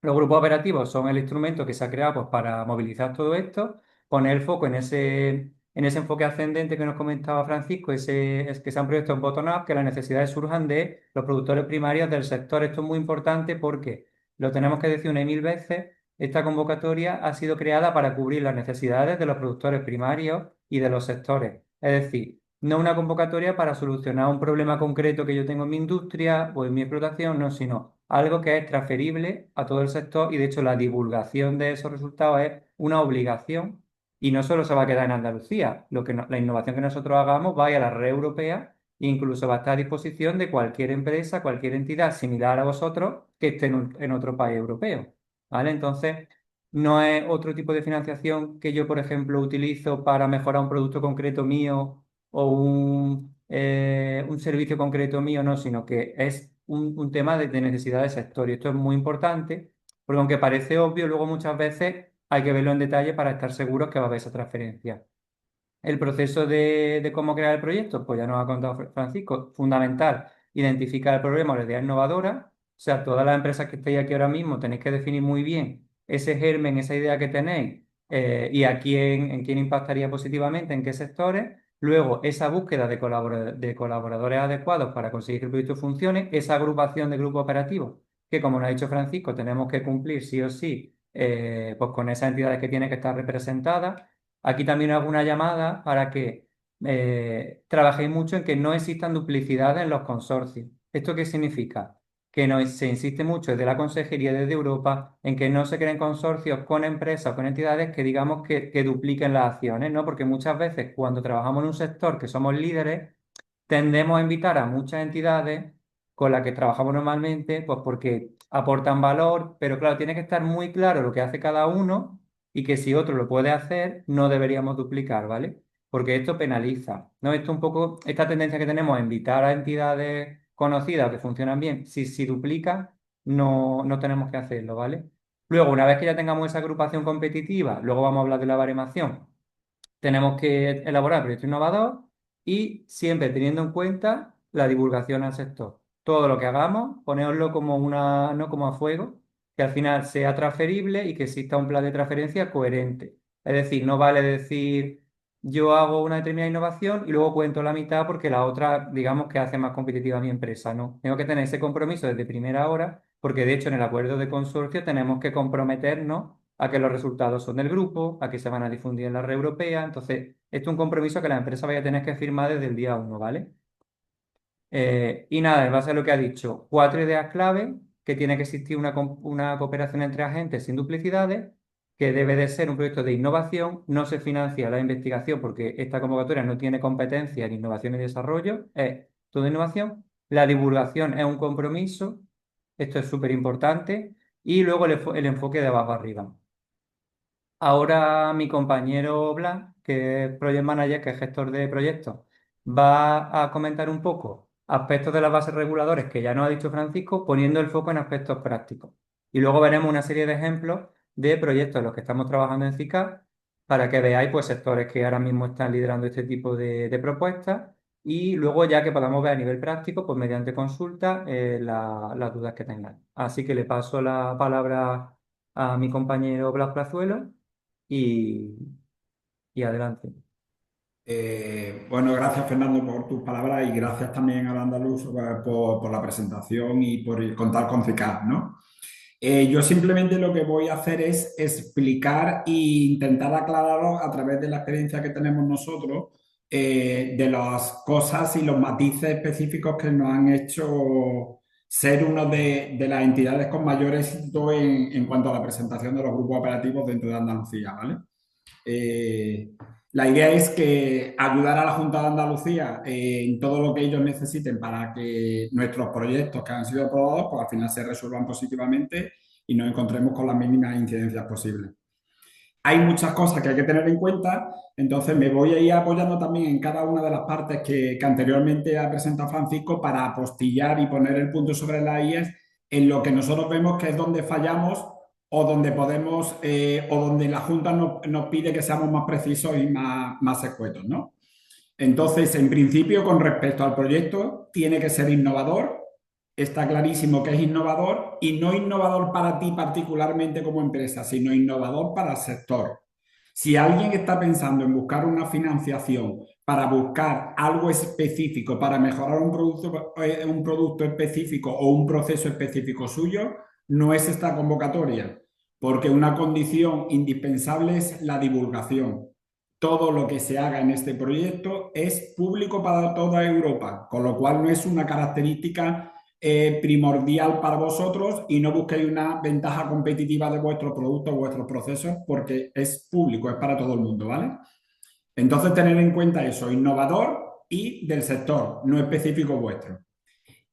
Los grupos operativos son el instrumento que se ha creado pues, para movilizar todo esto, poner el foco en ese enfoque ascendente que nos comentaba Francisco, es que sean proyectos bottom-up, que las necesidades surjan de los productores primarios del sector. Esto es muy importante porque lo tenemos que decir una y mil veces, esta convocatoria ha sido creada para cubrir las necesidades de los productores primarios y de los sectores. Es decir, no una convocatoria para solucionar un problema concreto que yo tengo en mi industria o en mi explotación, no, sino algo que es transferible a todo el sector y de hecho la divulgación de esos resultados es una obligación y no solo se va a quedar en Andalucía, la innovación que nosotros hagamos va a ir a la red europea e incluso va a estar a disposición de cualquier empresa, cualquier entidad similar a vosotros que esté en otro país europeo. ¿Vale? Entonces, no es otro tipo de financiación que yo, por ejemplo, utilizo para mejorar un producto concreto mío o un servicio concreto mío, no, sino que es un tema de necesidad de sector. Y esto es muy importante, porque aunque parece obvio, luego muchas veces hay que verlo en detalle para estar seguros que va a haber esa transferencia. El proceso de cómo crear el proyecto, pues ya nos ha contado Francisco, fundamental, identificar el problema o la idea innovadora. O sea, todas las empresas que estéis aquí ahora mismo tenéis que definir muy bien ese germen, esa idea que tenéis y en quién impactaría positivamente, en qué sectores. Luego, esa búsqueda de colaboradores adecuados para conseguir que el proyecto funcione, esa agrupación de grupos operativos, que como nos ha dicho Francisco, tenemos que cumplir sí o sí pues con esas entidades que tienen que estar representadas. Aquí también hago una llamada para que trabajéis mucho en que no existan duplicidades en los consorcios. ¿Esto qué significa? Que no, se insiste mucho desde la Consejería, desde Europa, en que no se creen consorcios con empresas o con entidades que digamos que dupliquen las acciones, ¿no? Porque muchas veces cuando trabajamos en un sector que somos líderes, tendemos a invitar a muchas entidades con las que trabajamos normalmente, pues porque aportan valor, pero claro, tiene que estar muy claro lo que hace cada uno y que si otro lo puede hacer, no deberíamos duplicar, ¿vale? Porque esto penaliza, ¿no? Esto un poco, esta tendencia que tenemos a invitar a entidades conocidas que funcionan bien, si duplica, no tenemos que hacerlo, ¿vale? Luego, una vez que ya tengamos esa agrupación competitiva, luego vamos a hablar de la baremación, tenemos que elaborar proyecto innovador y siempre teniendo en cuenta la divulgación al sector. Todo lo que hagamos, ponerlo como no como a fuego, que al final sea transferible y que exista un plan de transferencia coherente. Es decir, no vale decir yo hago una determinada innovación y luego cuento la mitad porque la otra, digamos, que hace más competitiva mi empresa, ¿no? Tengo que tener ese compromiso desde primera hora, porque de hecho en el acuerdo de consorcio tenemos que comprometernos a que los resultados son del grupo, a que se van a difundir en la red europea. Entonces, esto es un compromiso que la empresa vaya a tener que firmar desde el día uno, ¿vale? Y nada, en base a lo que ha dicho, cuatro ideas clave, que tiene que existir una cooperación entre agentes sin duplicidades, que debe de ser un proyecto de innovación, no se financia la investigación porque esta convocatoria no tiene competencia en innovación y desarrollo, es toda innovación. La divulgación es un compromiso, esto es súper importante, y luego el enfoque de abajo arriba. Ahora mi compañero Blas, que es Project Manager, que es gestor de proyectos, va a comentar un poco aspectos de las bases reguladoras que ya nos ha dicho Francisco, poniendo el foco en aspectos prácticos. Y luego veremos una serie de ejemplos de proyectos en los que estamos trabajando en CICAP para que veáis pues, sectores que ahora mismo están liderando este tipo de propuestas y luego ya que podamos ver a nivel práctico, pues mediante consulta, las dudas que tengáis. Así que le paso la palabra a mi compañero Blas Plazuelo y, y adelante. Bueno, gracias Fernando por tus palabras y gracias también al Andaluz por la presentación y por contar con CICAP, ¿no? Yo simplemente lo que voy a hacer es explicar e intentar aclararos a través de la experiencia que tenemos nosotros de las cosas y los matices específicos que nos han hecho ser una de las entidades con mayor éxito en cuanto a la presentación de los grupos operativos dentro de Andalucía, ¿vale? Eh, la idea es que ayudar a la Junta de Andalucía en todo lo que ellos necesiten para que nuestros proyectos que han sido aprobados, pues al final se resuelvan positivamente y nos encontremos con las mínimas incidencias posibles. Hay muchas cosas que hay que tener en cuenta, entonces me voy a ir apoyando también en cada una de las partes que anteriormente ha presentado Francisco para apostillar y poner el punto sobre las IES en lo que nosotros vemos que es donde fallamos o donde podemos o donde la Junta nos pide que seamos más precisos y más escuetos, ¿no? Entonces, en principio, con respecto al proyecto, tiene que ser innovador. Está clarísimo que es innovador y no innovador para ti particularmente como empresa, sino innovador para el sector. Si alguien está pensando en buscar una financiación para buscar algo específico, para mejorar un producto específico o un proceso específico suyo, no es esta convocatoria. porque una condición indispensable es la divulgación. Todo lo que se haga en este proyecto es público para toda Europa, con lo cual no es una característica primordial para vosotros y no busquéis una ventaja competitiva de vuestros productos, vuestros procesos, porque es público, es para todo el mundo, ¿vale? Entonces, tener en cuenta eso, innovador y del sector, no específico vuestro.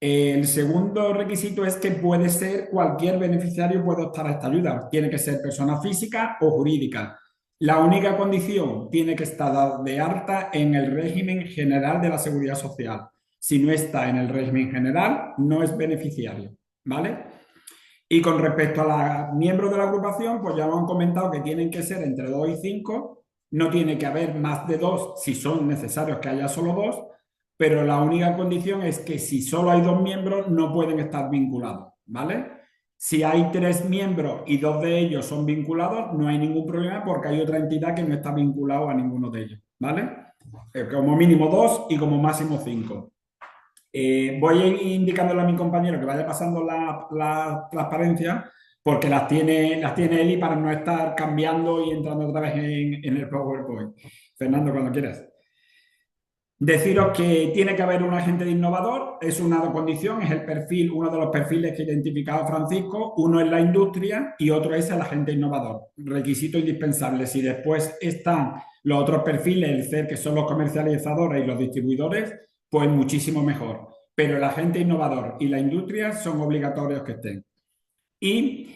El segundo requisito es que puede ser cualquier beneficiario puede optar a esta ayuda. Tiene que ser persona física o jurídica. La única condición tiene que estar de alta en el régimen general de la Seguridad Social. Si no está en el régimen general, no es beneficiario, ¿vale? Y con respecto a los miembros de la agrupación, pues ya hemos comentado que tienen que ser entre 2 y 5. No tiene que haber más de 2 si son necesarios que haya solo 2, pero la única condición es que si solo hay 2 miembros no pueden estar vinculados, ¿vale? Si hay 3 miembros y 2 de ellos son vinculados, no hay ningún problema porque hay otra entidad que no está vinculada a ninguno de ellos, ¿vale? Como mínimo 2 y como máximo 5. Voy indicándole a mi compañero que vaya pasando la transparencia porque las tiene Eli para no estar cambiando y entrando otra vez en el PowerPoint. Fernando, cuando quieras. Deciros que tiene que haber un agente de innovador, es una condición, es el perfil, uno de los perfiles que ha identificado Francisco, uno es la industria y otro es el agente innovador. Requisito indispensable. Si después están los otros perfiles, el CER, que son los comercializadores y los distribuidores, pues muchísimo mejor. Pero el agente innovador y la industria son obligatorios que estén. Y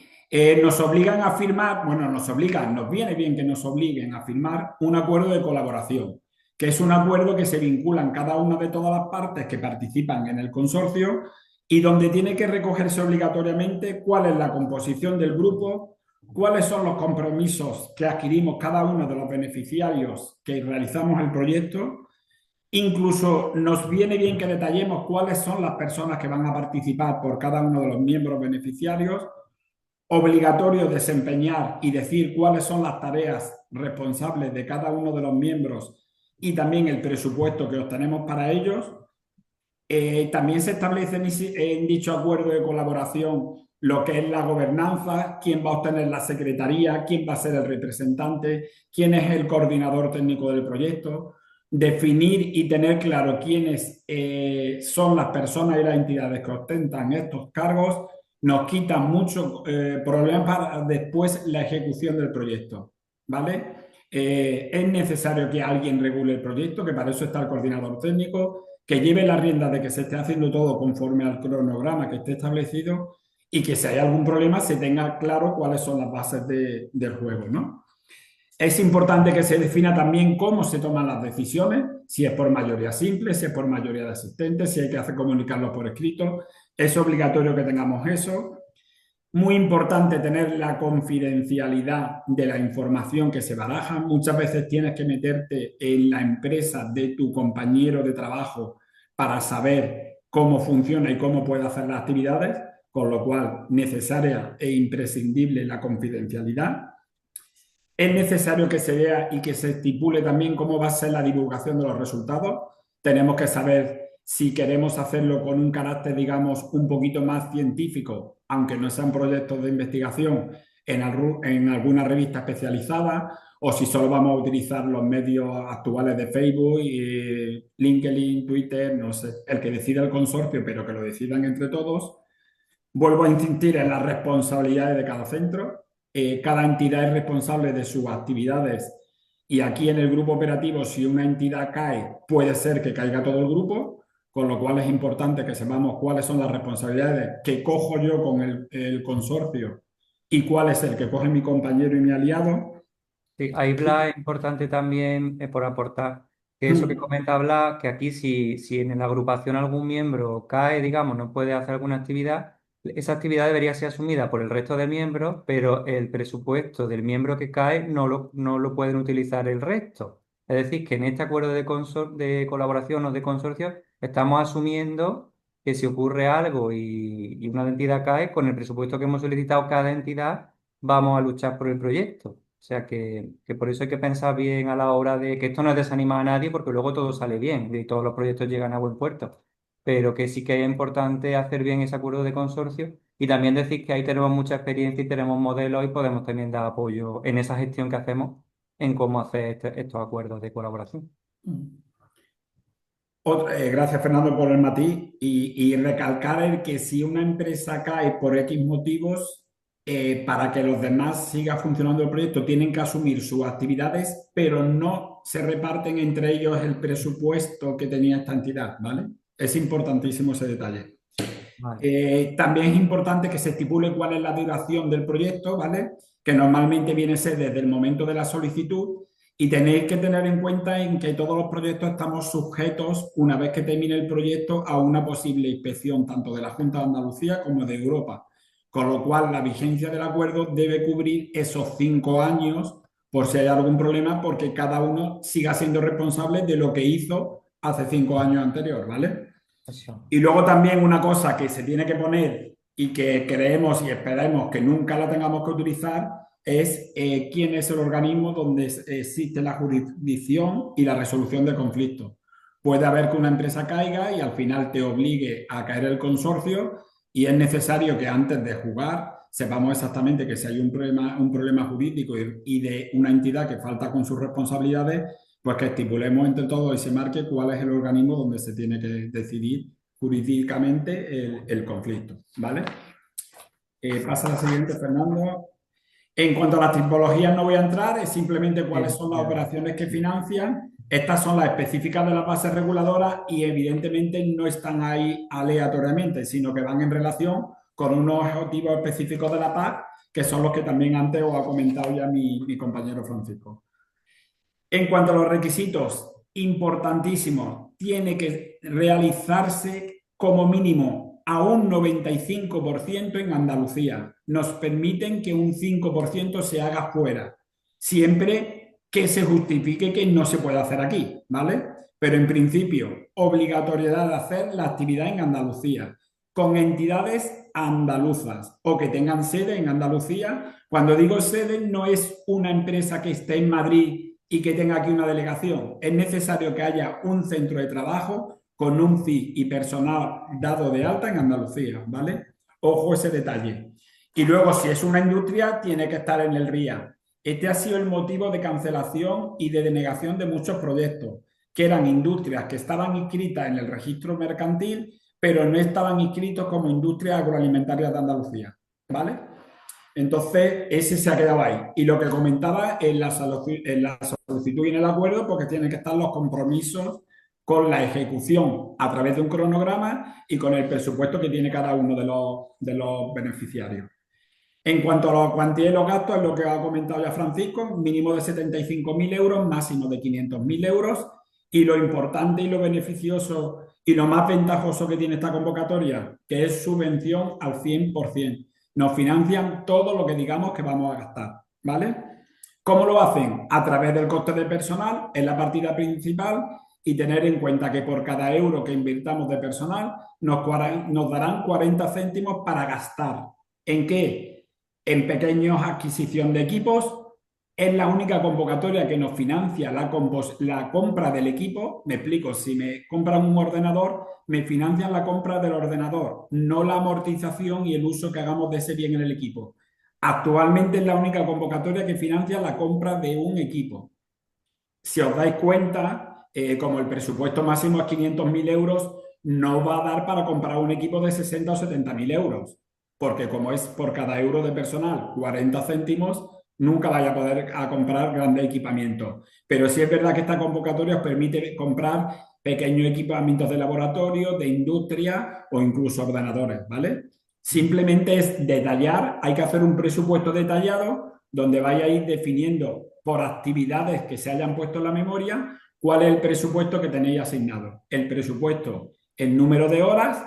nos obligan a firmar, bueno, nos viene bien que nos obliguen a firmar un acuerdo de colaboración, que es un acuerdo que se vinculan cada una de todas las partes que participan en el consorcio y donde tiene que recogerse obligatoriamente cuál es la composición del grupo, cuáles son los compromisos que adquirimos cada uno de los beneficiarios que realizamos el proyecto. Incluso nos viene bien que detallemos cuáles son las personas que van a participar por cada uno de los miembros beneficiarios. Obligatorio desempeñar y decir cuáles son las tareas responsables de cada uno de los miembros y también el presupuesto que obtenemos para ellos. También se establece en dicho acuerdo de colaboración lo que es la gobernanza, quién va a obtener la secretaría, quién va a ser el representante, quién es el coordinador técnico del proyecto, definir y tener claro quiénes son las personas y las entidades que ostentan estos cargos, nos quitan muchos problemas para después la ejecución del proyecto, ¿vale? Es necesario que alguien regule el proyecto, que para eso está el coordinador técnico, que lleve la rienda de que se esté haciendo todo conforme al cronograma que esté establecido y que si hay algún problema se tenga claro cuáles son las bases del juego, ¿no? Es importante que se defina también cómo se toman las decisiones, si es por mayoría simple, si es por mayoría de asistentes, si hay que hacer comunicarlo por escrito. Es obligatorio que tengamos eso. Muy importante tener la confidencialidad de la información que se baraja. Muchas veces tienes que meterte en la empresa de tu compañero de trabajo para saber cómo funciona y cómo puede hacer las actividades, con lo cual necesaria e imprescindible la confidencialidad. Es necesario que se vea y que se estipule también cómo va a ser la divulgación de los resultados. Tenemos que saber si queremos hacerlo con un carácter, digamos, un poquito más científico, aunque no sean proyectos de investigación en alguna revista especializada, o si solo vamos a utilizar los medios actuales de Facebook, LinkedIn, Twitter, no sé, el que decida el consorcio, pero que lo decidan entre todos. Vuelvo a insistir en las responsabilidades de cada centro. Cada entidad es responsable de sus actividades y aquí en el grupo operativo, si una entidad cae, puede ser que caiga todo el grupo, con lo cual es importante que sepamos cuáles son las responsabilidades que cojo yo con el consorcio y cuál es el que coge mi compañero y mi aliado. Sí, ahí Blas, es importante también por aportar que eso que comenta Blas, que aquí si en la agrupación algún miembro cae, digamos, no puede hacer alguna actividad, esa actividad debería ser asumida por el resto de miembros, pero el presupuesto del miembro que cae no lo pueden utilizar el resto. Es decir, que en este acuerdo de colaboración o de consorcio estamos asumiendo que si ocurre algo y una entidad cae, con el presupuesto que hemos solicitado cada entidad, vamos a luchar por el proyecto. O sea que por eso hay que pensar bien a la hora de que esto no es desanimar a nadie porque luego todo sale bien y todos los proyectos llegan a buen puerto. pero que sí que es importante hacer bien ese acuerdo de consorcio y también decir que ahí tenemos mucha experiencia y tenemos modelos y podemos también dar apoyo en esa gestión que hacemos en cómo hacer estos acuerdos de colaboración. Gracias, Fernando, por el matiz y recalcar el que si una empresa cae por X motivos, para que los demás siga funcionando el proyecto, tienen que asumir sus actividades, pero no se reparten entre ellos el presupuesto que tenía esta entidad, ¿vale? Es importantísimo ese detalle. Vale. También es importante que se estipule cuál es la duración del proyecto, ¿vale? Que normalmente viene a ser desde el momento de la solicitud. Y tenéis que tener en cuenta en que todos los proyectos estamos sujetos, una vez que termine el proyecto, a una posible inspección tanto de la Junta de Andalucía como de Europa. Con lo cual, la vigencia del acuerdo debe cubrir esos 5 años por si hay algún problema, porque cada uno siga siendo responsable de lo que hizo hace 5 años anterior, ¿vale? Eso. Y luego también una cosa que se tiene que poner y que creemos y esperemos que nunca la tengamos que utilizar es quién es el organismo donde existe la jurisdicción y la resolución de conflictos. Puede haber que una empresa caiga y al final te obligue a caer el consorcio y es necesario que antes de jugar sepamos exactamente que si hay un problema jurídico y de una entidad que falta con sus responsabilidades, pues que estipulemos entre todos y se marque cuál es el organismo donde se tiene que decidir jurídicamente el conflicto, ¿vale? Pasa a la siguiente, Fernando. En cuanto a las tipologías no voy a entrar, es simplemente cuáles son las operaciones que financian. Estas son las específicas de las bases reguladoras y evidentemente no están ahí aleatoriamente, sino que van en relación con unos objetivos específicos de la PAC, que son los que también antes os ha comentado ya mi compañero Francisco. En cuanto a los requisitos, importantísimo, tiene que realizarse como mínimo a un 95% en Andalucía. Nos permiten que un 5% se haga fuera, siempre que se justifique que no se puede hacer aquí, ¿vale? Pero en principio, obligatoriedad de hacer la actividad en Andalucía, con entidades andaluzas o que tengan sede en Andalucía. Cuando digo sede, no es una empresa que esté en Madrid y que tenga aquí una delegación. Es necesario que haya un centro de trabajo con un CIF y personal dado de alta en Andalucía, ¿vale? Ojo ese detalle. Y luego, si es una industria, tiene que estar en el RIA. Este ha sido el motivo de cancelación y de denegación de muchos proyectos, que eran industrias que estaban inscritas en el registro mercantil, pero no estaban inscritos como industrias agroalimentarias de Andalucía, ¿vale? Entonces, ese se ha quedado ahí. Y lo que comentaba en la solicitud y en el acuerdo, porque tienen que estar los compromisos con la ejecución a través de un cronograma y con el presupuesto que tiene cada uno de los beneficiarios. En cuanto a la cuantía y los gastos, es lo que ha comentado ya Francisco, mínimo de 75.000 euros, máximo de 500.000 euros. Y lo importante y lo beneficioso y lo más ventajoso que tiene esta convocatoria, que es subvención al 100%. Nos financian todo lo que digamos que vamos a gastar, ¿vale? ¿Cómo lo hacen? A través del coste de personal en la partida principal y tener en cuenta que por cada euro que invirtamos de personal nos darán 40 céntimos para gastar. ¿En qué? En pequeños adquisición de equipos. Es la única convocatoria que nos financia la compra del equipo. Me explico, si me compran un ordenador, me financian la compra del ordenador, no la amortización y el uso que hagamos de ese bien en el equipo. Actualmente es la única convocatoria que financia la compra de un equipo. Si os dais cuenta, como el presupuesto máximo es 500.000 euros, no va a dar para comprar un equipo de 60 o 70.000 euros, porque como es por cada euro de personal 40 céntimos, nunca vaya a poder comprar grandes equipamientos. Pero sí es verdad que esta convocatoria os permite comprar pequeños equipamientos de laboratorio, de industria o incluso ordenadores, ¿vale? Simplemente es detallar, hay que hacer un presupuesto detallado donde vaya a ir definiendo por actividades que se hayan puesto en la memoria cuál es el presupuesto que tenéis asignado. El presupuesto, el número de horas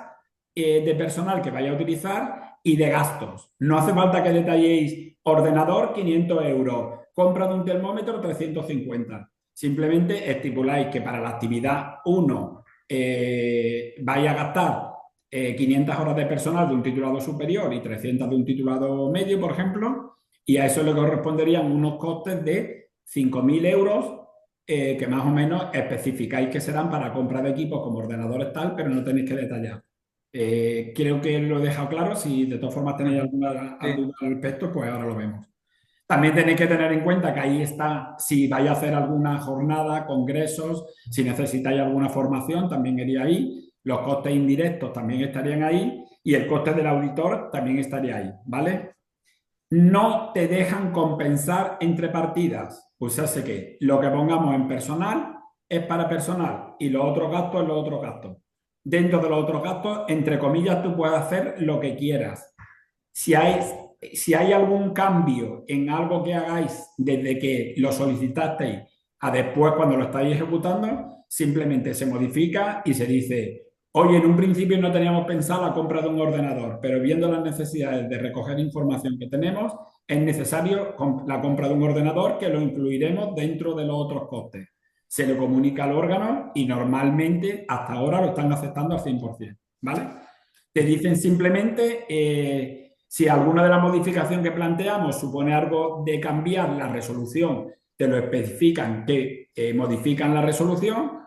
de personal que vaya a utilizar y de gastos. No hace falta que detalléis ordenador 500 euros, compra de un termómetro 350. Simplemente estipuláis que para la actividad 1 vaya a gastar 500 horas de personal de un titulado superior y 300 de un titulado medio, por ejemplo, y a eso le corresponderían unos costes de 5.000 euros que más o menos especificáis que serán para compra de equipos como ordenadores tal, pero no tenéis que detallar. Creo que lo he dejado claro. Si de todas formas tenéis alguna Sí. duda al respecto, pues ahora lo vemos. También tenéis que tener en cuenta que ahí está, si vais a hacer alguna jornada, congresos, si necesitáis alguna formación, también iría ahí. Los costes indirectos también estarían ahí y el coste del auditor también estaría ahí, ¿vale? No te dejan compensar entre partidas. Pues hace que lo que pongamos en personal es para personal y los otros gastos es los otros gastos. Dentro de los otros gastos, entre comillas, tú puedes hacer lo que quieras. Si hay algún cambio en algo que hagáis desde que lo solicitasteis a después cuando lo estáis ejecutando, simplemente se modifica y se dice, oye, en un principio no teníamos pensado la compra de un ordenador, pero viendo las necesidades de recoger información que tenemos, es necesario la compra de un ordenador que lo incluiremos dentro de los otros costes. Se le comunica al órgano y normalmente hasta ahora lo están aceptando al 100%, ¿vale? Te dicen simplemente si alguna de las modificaciones que planteamos supone algo de cambiar la resolución, te lo especifican que modifican la resolución.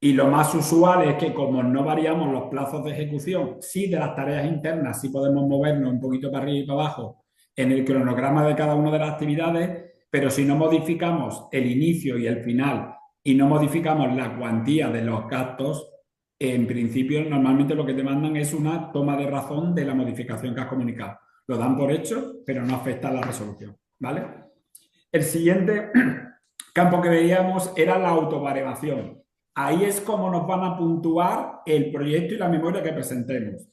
Y lo más usual es que como no variamos los plazos de ejecución, sí de las tareas internas, sí podemos movernos un poquito para arriba y para abajo en el cronograma de cada una de las actividades, pero si no modificamos el inicio y el final y no modificamos la cuantía de los gastos, en principio normalmente lo que te mandan es una toma de razón de la modificación que has comunicado. Lo dan por hecho, pero no afecta a la resolución, ¿vale? El siguiente campo que veíamos era la autobaremación. Ahí es como nos van a puntuar el proyecto y la memoria que presentemos.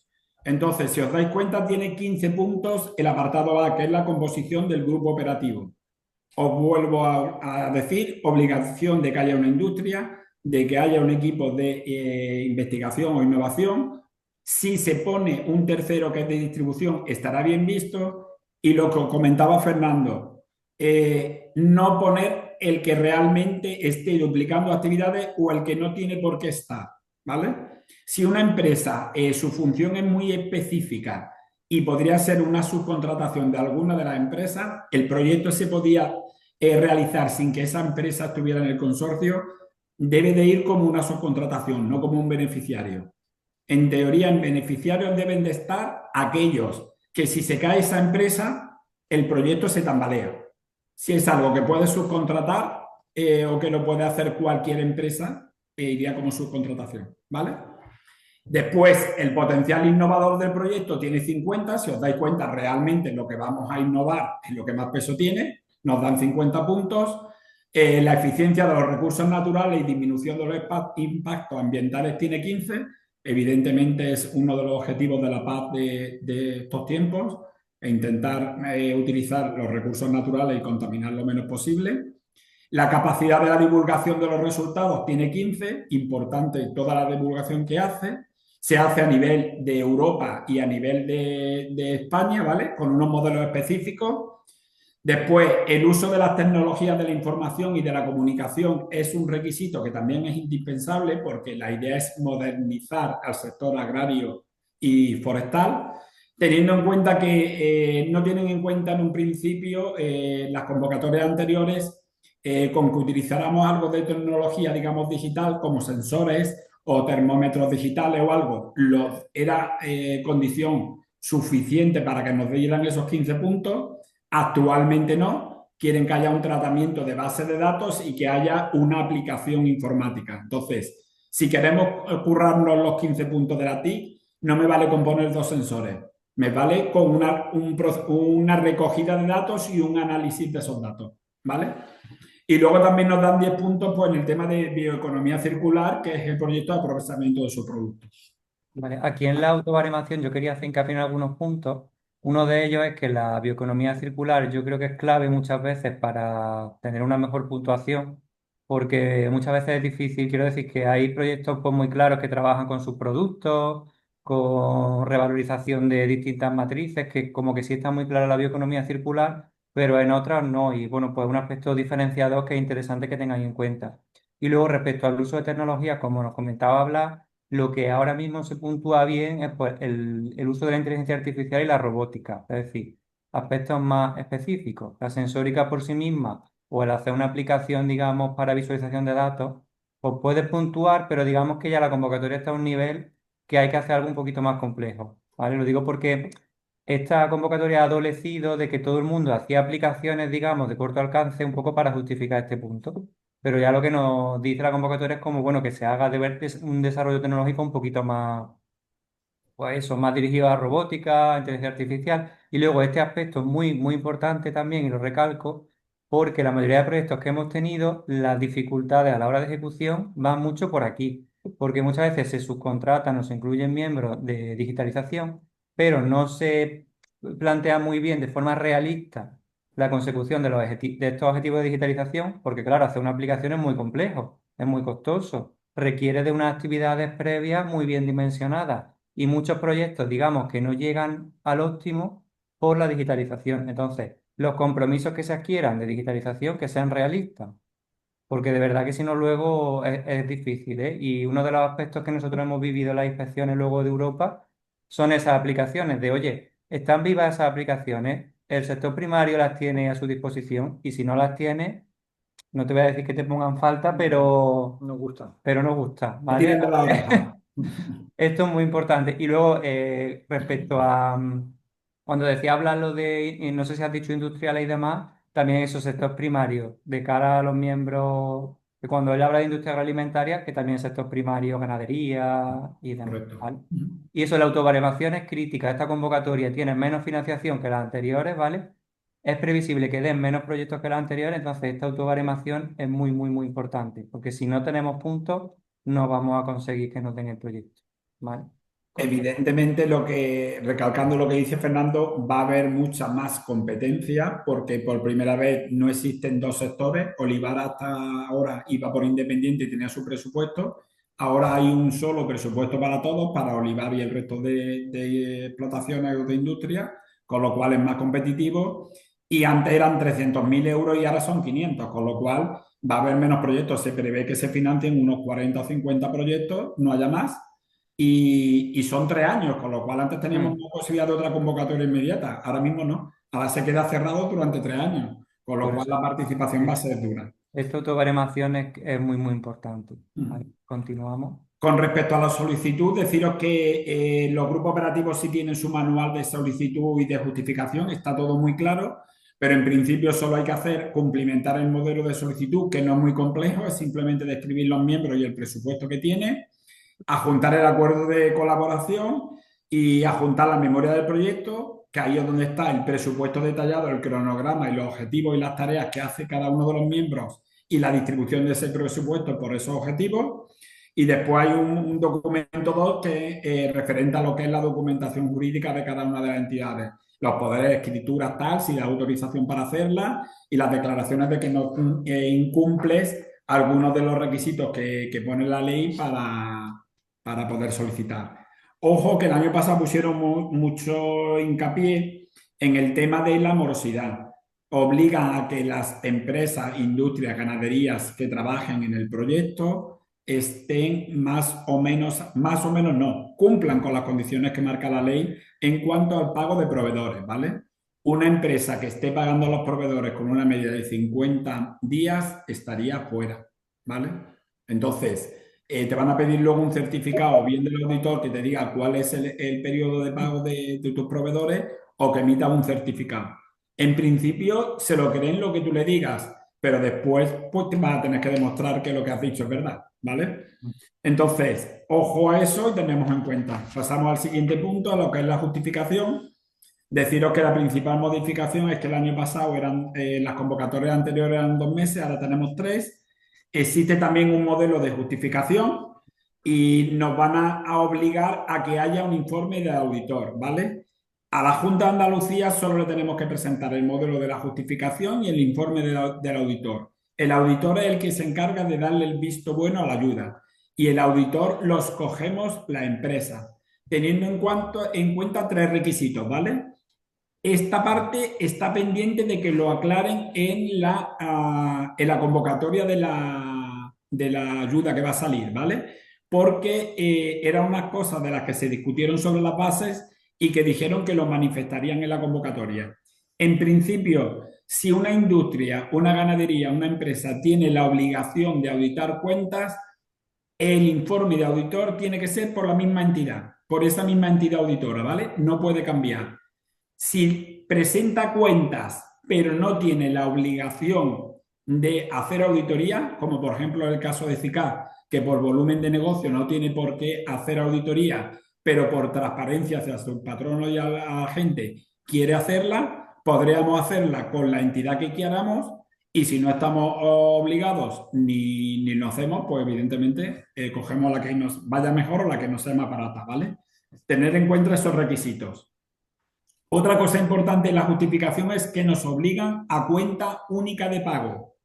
Entonces, si os dais cuenta, tiene 15 puntos el apartado A, que es la composición del grupo operativo. Os vuelvo a decir, obligación de que haya una industria, de que haya un equipo de investigación o innovación. Si se pone un tercero que es de distribución, estará bien visto. Y lo que comentaba Fernando, no poner el que realmente esté duplicando actividades o el que no tiene por qué estar, ¿vale? Si una empresa, su función es muy específica y podría ser una subcontratación de alguna de las empresas, el proyecto se podía realizar sin que esa empresa estuviera en el consorcio, debe de ir como una subcontratación, no como un beneficiario. En teoría, en beneficiarios deben de estar aquellos que si se cae esa empresa, el proyecto se tambalea. Si es algo que puede subcontratar o que lo puede hacer cualquier empresa, iría como subcontratación, ¿vale? Después, el potencial innovador del proyecto tiene 50. Si os dais cuenta, realmente lo que vamos a innovar es lo que más peso tiene. Nos dan 50 puntos. La eficiencia de los recursos naturales y disminución de los impactos ambientales tiene 15. Evidentemente es uno de los objetivos de la paz de estos tiempos, e intentar utilizar los recursos naturales y contaminar lo menos posible. La capacidad de la divulgación de los resultados tiene 15, importante toda la divulgación que hace. Se hace a nivel de Europa y a nivel de España, ¿vale? Con unos modelos específicos. Después, el uso de las tecnologías de la información y de la comunicación es un requisito que también es indispensable porque la idea es modernizar al sector agrario y forestal, teniendo en cuenta que no tienen en cuenta en un principio las convocatorias anteriores con que utilizáramos algo de tecnología, digamos, digital, como sensores o termómetros digitales o algo, era condición suficiente para que nos dieran esos 15 puntos. Actualmente no, quieren que haya un tratamiento de base de datos y que haya una aplicación informática. Entonces, si queremos currarnos los 15 puntos de la TIC, no me vale con poner 2 sensores, me vale con una recogida de datos y un análisis de esos datos, ¿vale? Y luego también nos dan 10 puntos pues, en el tema de bioeconomía circular, que es el proyecto de aprovechamiento de sus productos. Vale, aquí en la autobaremación yo quería hacer hincapié en algunos puntos. Uno de ellos es que la bioeconomía circular yo creo que es clave muchas veces para tener una mejor puntuación, porque muchas veces es difícil, quiero decir que hay proyectos pues, muy claros que trabajan con sus productos, con revalorización de distintas matrices, que como que sí está muy clara la bioeconomía circular, pero en otras no. Y bueno, pues un aspecto diferenciador que es interesante que tengáis en cuenta. Y luego respecto al uso de tecnologías, como nos comentaba hablar, lo que ahora mismo se puntúa bien es pues, el uso de la inteligencia artificial y la robótica, es decir, aspectos más específicos. La sensórica por sí misma o el hacer una aplicación, digamos, para visualización de datos, pues puedes puntuar, pero digamos que ya la convocatoria está a un nivel que hay que hacer algo un poquito más complejo, ¿vale? Lo digo porque esta convocatoria ha adolecido de que todo el mundo hacía aplicaciones, digamos, de corto alcance un poco para justificar este punto. Pero ya lo que nos dice la convocatoria es como, bueno, que se haga un desarrollo tecnológico un poquito más, pues eso, más dirigido a robótica, inteligencia artificial. Y luego este aspecto es muy, muy importante también, y lo recalco, porque la mayoría de proyectos que hemos tenido, las dificultades a la hora de ejecución van mucho por aquí, porque muchas veces se subcontratan o se incluyen miembros de digitalización, pero no se plantea muy bien de forma realista la consecución de de estos objetivos de digitalización, porque claro, hacer una aplicación es muy complejo, es muy costoso, requiere de unas actividades previas muy bien dimensionadas y muchos proyectos, digamos, que no llegan al óptimo por la digitalización. Entonces, los compromisos que se adquieran de digitalización que sean realistas, porque de verdad que si no luego es difícil, ¿eh? Y uno de los aspectos que nosotros hemos vivido en las inspecciones luego de Europa son esas aplicaciones de, oye, ¿están vivas esas aplicaciones? El sector primario las tiene a su disposición y si no las tiene, no te voy a decir que te pongan falta, Nos gusta. pero no gusta, Que ¿vale? tiren de la oreja. Esto es muy importante. Y luego, respecto a cuando decía hablar lo de, y no sé si has dicho industriales y demás, también esos sectores primarios, de cara a los miembros, que cuando él habla de industria agroalimentaria, que también sector primario, ganadería y demás, Correcto. ¿vale? Y eso, la autovariación es crítica. Esta convocatoria tiene menos financiación que las anteriores, ¿vale? Es previsible que den menos proyectos que las anteriores, entonces esta autobaremación es muy, muy, muy importante, porque si no tenemos puntos, no vamos a conseguir que nos den el proyecto. ¿Vale? Evidentemente, recalcando lo que dice Fernando, va a haber mucha más competencia porque por primera vez no existen dos sectores. Olivar hasta ahora iba por independiente y tenía su presupuesto. Ahora hay un solo presupuesto para todos, para Olivar y el resto de explotaciones o de industria, con lo cual es más competitivo. Y antes eran 300.000 euros y ahora son 500, con lo cual va a haber menos proyectos. Se prevé que se financien unos 40 o 50 proyectos, no haya más y son 3 años, con lo cual antes teníamos una posibilidad de otra convocatoria inmediata. Ahora mismo no. Ahora se queda cerrado durante 3 años, con lo Por cual eso, la participación va a ser dura. esta autobaremación es muy, muy importante. ¿Vale? Mm. Continuamos. Con respecto a la solicitud, deciros que los grupos operativos sí tienen su manual de solicitud y de justificación, está todo muy claro, pero en principio solo hay que hacer cumplimentar el modelo de solicitud, que no es muy complejo, es simplemente describir los miembros y el presupuesto que tiene, adjuntar el acuerdo de colaboración y adjuntar la memoria del proyecto, que ahí es donde está el presupuesto detallado, el cronograma y los objetivos y las tareas que hace cada uno de los miembros y la distribución de ese presupuesto por esos objetivos. Y después hay un documento 2 que referente a lo que es la documentación jurídica de cada una de las entidades. Los poderes de escritura tal, si da autorización para hacerla y las declaraciones de que no incumples algunos de los requisitos que pone la ley para poder solicitar. Ojo que el año pasado pusieron mucho hincapié en el tema de la morosidad. Obligan a que las empresas, industrias, ganaderías que trabajen en el proyecto estén más o menos no, cumplan con las condiciones que marca la ley en cuanto al pago de proveedores, ¿vale? Una empresa que esté pagando a los proveedores con una media de 50 días estaría fuera, ¿vale? Entonces, te van a pedir luego un certificado bien del auditor que te diga cuál es el periodo de pago de tus proveedores o que emita un certificado. En principio, se lo creen lo que tú le digas, pero después pues, te vas a tener que demostrar que lo que has dicho es verdad, ¿vale? Entonces, ojo a eso y tenemos en cuenta. Pasamos al siguiente punto, a lo que es la justificación. Deciros que la principal modificación es que el año pasado las convocatorias anteriores eran 2 meses, ahora tenemos 3. Existe también un modelo de justificación y nos van a obligar a que haya un informe de auditor, ¿vale? A la Junta de Andalucía solo le tenemos que presentar el modelo de la justificación y el informe del auditor. El auditor es el que se encarga de darle el visto bueno a la ayuda y el auditor los cogemos la empresa, teniendo en cuenta 3 requisitos, ¿vale? Esta parte está pendiente de que lo aclaren en la convocatoria de la ayuda que va a salir, ¿vale? Porque eran unas cosas de las que se discutieron sobre las bases y que dijeron que lo manifestarían en la convocatoria. En principio, si una industria, una ganadería, una empresa tiene la obligación de auditar cuentas, el informe de auditor tiene que ser por la misma entidad, por esa misma entidad auditora, ¿vale? No puede cambiar. Si presenta cuentas, pero no tiene la obligación de hacer auditoría, como por ejemplo el caso de CICAP, que por volumen de negocio no tiene por qué hacer auditoría, pero por transparencia hacia su patrono y a la gente quiere hacerla, podríamos hacerla con la entidad que queramos y si no estamos obligados ni lo hacemos, pues evidentemente cogemos la que nos vaya mejor o la que nos sea más barata, ¿vale? Tener en cuenta esos requisitos. Otra cosa importante en la justificación es que nos obligan a cuenta única de pago.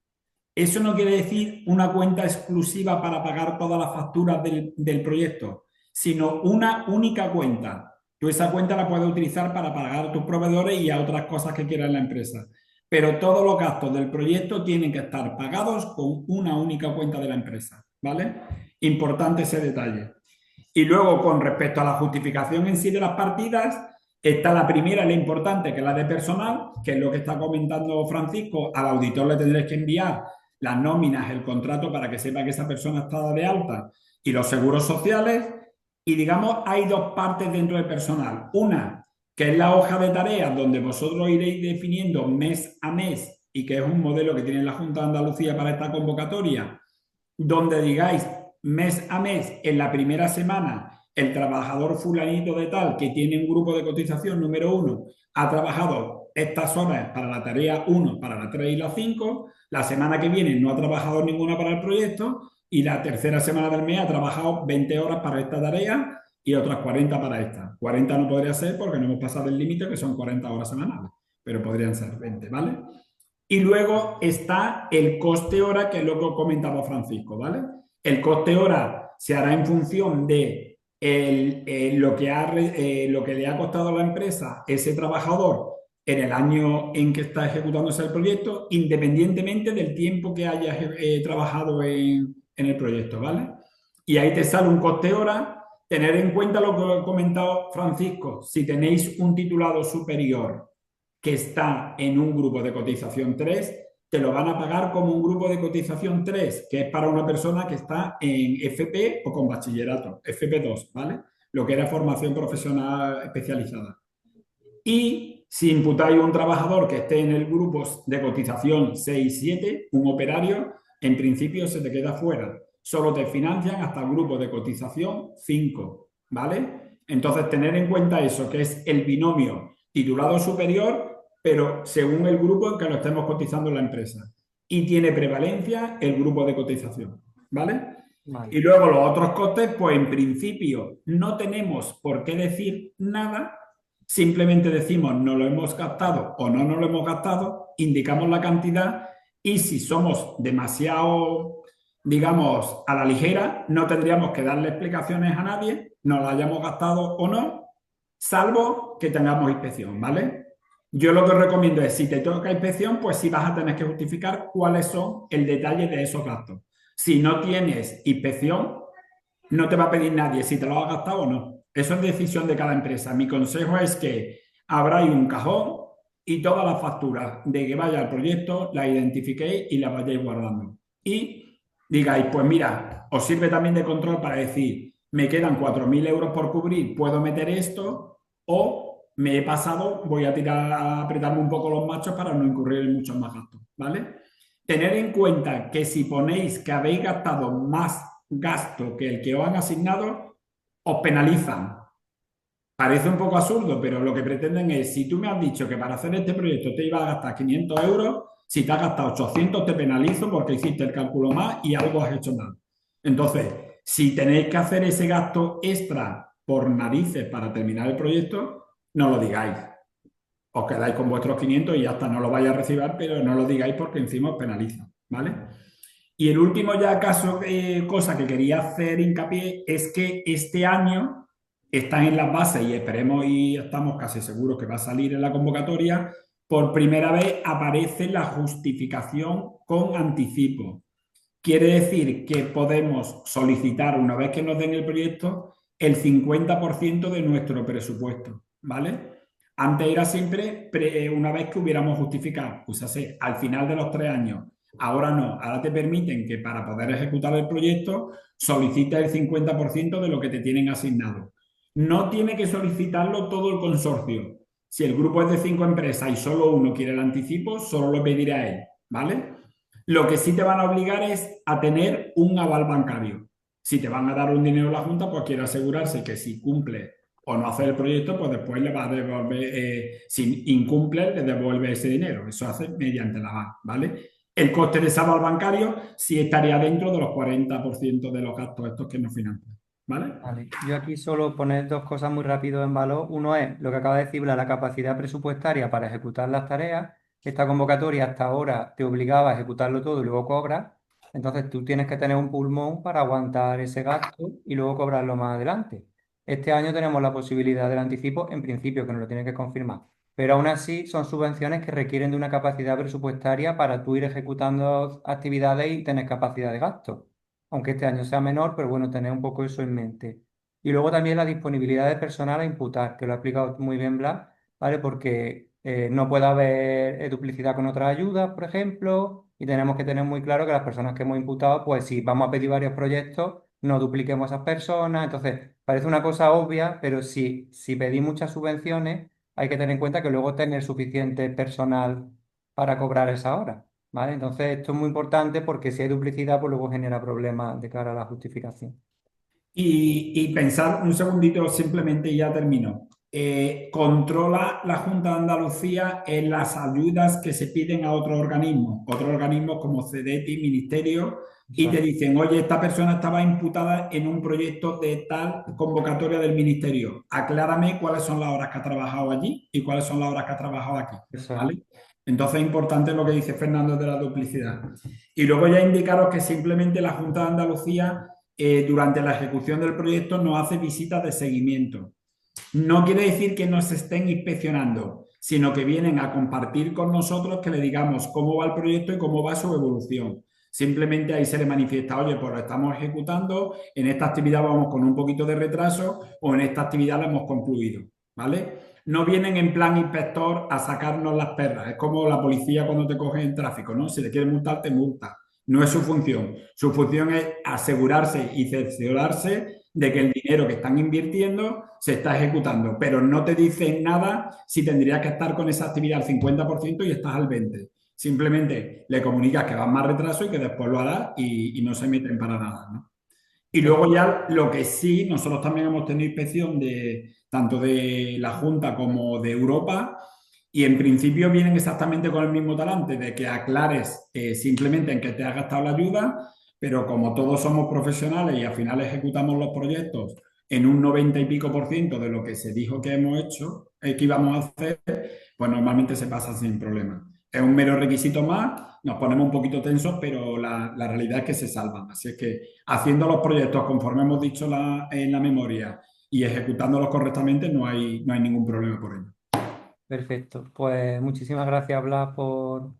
Eso no quiere decir una cuenta exclusiva para pagar todas las facturas del proyecto, sino una única cuenta. Tú esa cuenta la puedes utilizar para pagar a tus proveedores y a otras cosas que quieras en la empresa. Pero todos los gastos del proyecto tienen que estar pagados con una única cuenta de la empresa, ¿vale? Importante ese detalle. Y luego, con respecto a la justificación en sí de las partidas, está la primera, la importante, que es la de personal, que es lo que está comentando Francisco. Al auditor le tendréis que enviar las nóminas, el contrato para que sepa que esa persona está de alta y los seguros sociales. Y digamos, hay dos partes dentro del personal. Una, que es la hoja de tareas, donde vosotros iréis definiendo mes a mes y que es un modelo que tiene la Junta de Andalucía para esta convocatoria, donde digáis mes a mes, en la primera semana, el trabajador fulanito de tal que tiene un grupo de cotización número 1 ha trabajado estas horas para la tarea 1, para la 3 y la 5, la semana que viene no ha trabajado ninguna para el proyecto y la tercera semana del mes ha trabajado 20 horas para esta tarea y otras 40 para esta. 40 no podría ser porque no hemos pasado el límite, que son 40 horas semanales, pero podrían ser 20, ¿vale? Y luego está el coste hora, que es lo que comentaba Francisco, ¿vale? El coste hora se hará en función de lo que le ha costado a la empresa ese trabajador en el año en que está ejecutándose el proyecto, independientemente del tiempo que haya trabajado en el proyecto, ¿vale? Y ahí te sale un coste hora. Tener en cuenta lo que ha comentado Francisco. Si tenéis un titulado superior que está en un grupo de cotización 3, te lo van a pagar como un grupo de cotización 3, que es para una persona que está en FP o con bachillerato, FP2, ¿vale? Lo que era formación profesional especializada. Y si imputáis un trabajador que esté en el grupo de cotización 6-7, un operario, en principio se te queda fuera. Solo te financian hasta el grupo de cotización 5, ¿vale? Entonces, tener en cuenta eso, que es el binomio titulado superior, pero según el grupo en que lo estemos cotizando en la empresa. Y tiene prevalencia el grupo de cotización, ¿vale? Vale. Y luego los otros costes, pues en principio no tenemos por qué decir nada, simplemente decimos no lo hemos gastado o no lo hemos gastado, indicamos la cantidad y si somos demasiado, digamos, a la ligera, no tendríamos que darle explicaciones a nadie, no lo hayamos gastado o no, salvo que tengamos inspección, ¿vale? Yo lo que recomiendo es, si te toca inspección, pues sí vas a tener que justificar cuáles son el detalle de esos gastos. Si no tienes inspección, no te va a pedir nadie si te lo has gastado o no. Eso es decisión de cada empresa. Mi consejo es que abráis un cajón y todas las facturas de que vaya al proyecto las identifiquéis y las vayáis guardando. Y digáis, pues mira, os sirve también de control para decir, me quedan 4.000 euros por cubrir, puedo meter esto o me he pasado, voy a tirar a apretarme un poco los machos para no incurrir en muchos más gastos, ¿vale? Tener en cuenta que si ponéis que habéis gastado más gasto que el que os han asignado, os penalizan. Parece un poco absurdo, pero lo que pretenden es, si tú me has dicho que para hacer este proyecto te ibas a gastar 500 euros, si te has gastado 800 te penalizo porque hiciste el cálculo más y algo has hecho mal. Entonces, si tenéis que hacer ese gasto extra por narices para terminar el proyecto, no lo digáis. Os quedáis con vuestros 500 y ya está, no lo vais a recibir, pero no lo digáis porque encima os penalizan, ¿vale? Y el último ya cosa que quería hacer hincapié es que este año están en las bases y esperemos y estamos casi seguros que va a salir en la convocatoria, por primera vez aparece la justificación con anticipo. Quiere decir que podemos solicitar, una vez que nos den el proyecto, el 50% de nuestro presupuesto, ¿vale? Antes era siempre una vez que hubiéramos justificado, úsase, al final de los 3 años. Ahora no, ahora te permiten que para poder ejecutar el proyecto solicites el 50% de lo que te tienen asignado. No tiene que solicitarlo todo el consorcio. Si el grupo es de 5 empresas y solo uno quiere el anticipo, solo lo pedirá a él, ¿vale? Lo que sí te van a obligar es a tener un aval bancario. Si te van a dar un dinero a la Junta, pues quiere asegurarse que si cumple o no hace el proyecto, pues después le va a devolver, si incumple, le devuelve ese dinero. Eso hace mediante la aval, ¿vale? El coste de ese aval bancario sí estaría dentro de los 40% de los gastos estos que nos financian, ¿vale? Vale. Yo aquí solo poner dos cosas muy rápido en valor. Uno es lo que acaba de decir, Blas, la capacidad presupuestaria para ejecutar las tareas. Esta convocatoria hasta ahora te obligaba a ejecutarlo todo y luego cobras. Entonces tú tienes que tener un pulmón para aguantar ese gasto y luego cobrarlo más adelante. Este año tenemos la posibilidad del anticipo, en principio, que nos lo tiene que confirmar. Pero aún así son subvenciones que requieren de una capacidad presupuestaria para tú ir ejecutando actividades y tener capacidad de gasto, aunque este año sea menor, pero bueno, tener un poco eso en mente. Y luego también la disponibilidad de personal a imputar, que lo ha explicado muy bien Blas, ¿vale? Porque no puede haber duplicidad con otras ayudas, por ejemplo, y tenemos que tener muy claro que las personas que hemos imputado, pues si vamos a pedir varios proyectos, no dupliquemos a esas personas. Entonces, parece una cosa obvia, pero si pedimos muchas subvenciones, hay que tener en cuenta que luego tener suficiente personal para cobrar esa hora. ¿Vale? Entonces, esto es muy importante porque si hay duplicidad, pues luego genera problemas de cara a la justificación. Y pensar un segundito simplemente y ya termino. Controla la Junta de Andalucía en las ayudas que se piden a otros organismos como CEDETI, Ministerio, y te Exacto. dicen, oye, esta persona estaba imputada en un proyecto de tal convocatoria del Ministerio. Aclárame cuáles son las horas que ha trabajado allí y cuáles son las horas que ha trabajado aquí, Eso es. ¿vale? Entonces es importante lo que dice Fernando de la duplicidad. Y luego ya indicaros que simplemente la Junta de Andalucía durante la ejecución del proyecto nos hace visitas de seguimiento. No quiere decir que nos estén inspeccionando, sino que vienen a compartir con nosotros que le digamos cómo va el proyecto y cómo va su evolución. Simplemente ahí se le manifiesta, oye, pues lo estamos ejecutando, en esta actividad vamos con un poquito de retraso o en esta actividad la hemos concluido, ¿vale? No vienen en plan inspector a sacarnos las perras, es como la policía cuando te coge en tráfico, ¿no? Si te quiere multar, te multa. No es su función. Su función es asegurarse y cerciorarse de que el dinero que están invirtiendo se está ejecutando, pero no te dicen nada si tendrías que estar con esa actividad al 50% y estás al 20%. Simplemente le comunicas que vas más retraso y que después lo harás y no se meten para nada, ¿no? Y luego ya lo que sí, nosotros también hemos tenido inspección de tanto de la Junta como de Europa y en principio vienen exactamente con el mismo talante de que aclares simplemente en qué te has gastado la ayuda, pero como todos somos profesionales y al final ejecutamos los proyectos en un 90 y pico por ciento de lo que se dijo que hemos hecho, que íbamos a hacer, pues normalmente se pasa sin problema. Es un mero requisito más, nos ponemos un poquito tensos, pero la realidad es que se salvan. Así es que haciendo los proyectos conforme hemos dicho en la memoria y ejecutándolos correctamente, no hay ningún problema por ello. Perfecto. Pues muchísimas gracias, Blas, por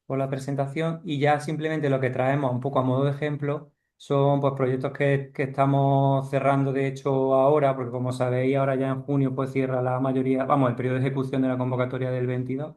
la presentación. Y ya simplemente lo que traemos un poco a modo de ejemplo son pues proyectos que estamos cerrando de hecho ahora, porque como sabéis, ahora ya en junio pues cierra la mayoría, vamos, el periodo de ejecución de la convocatoria del 22.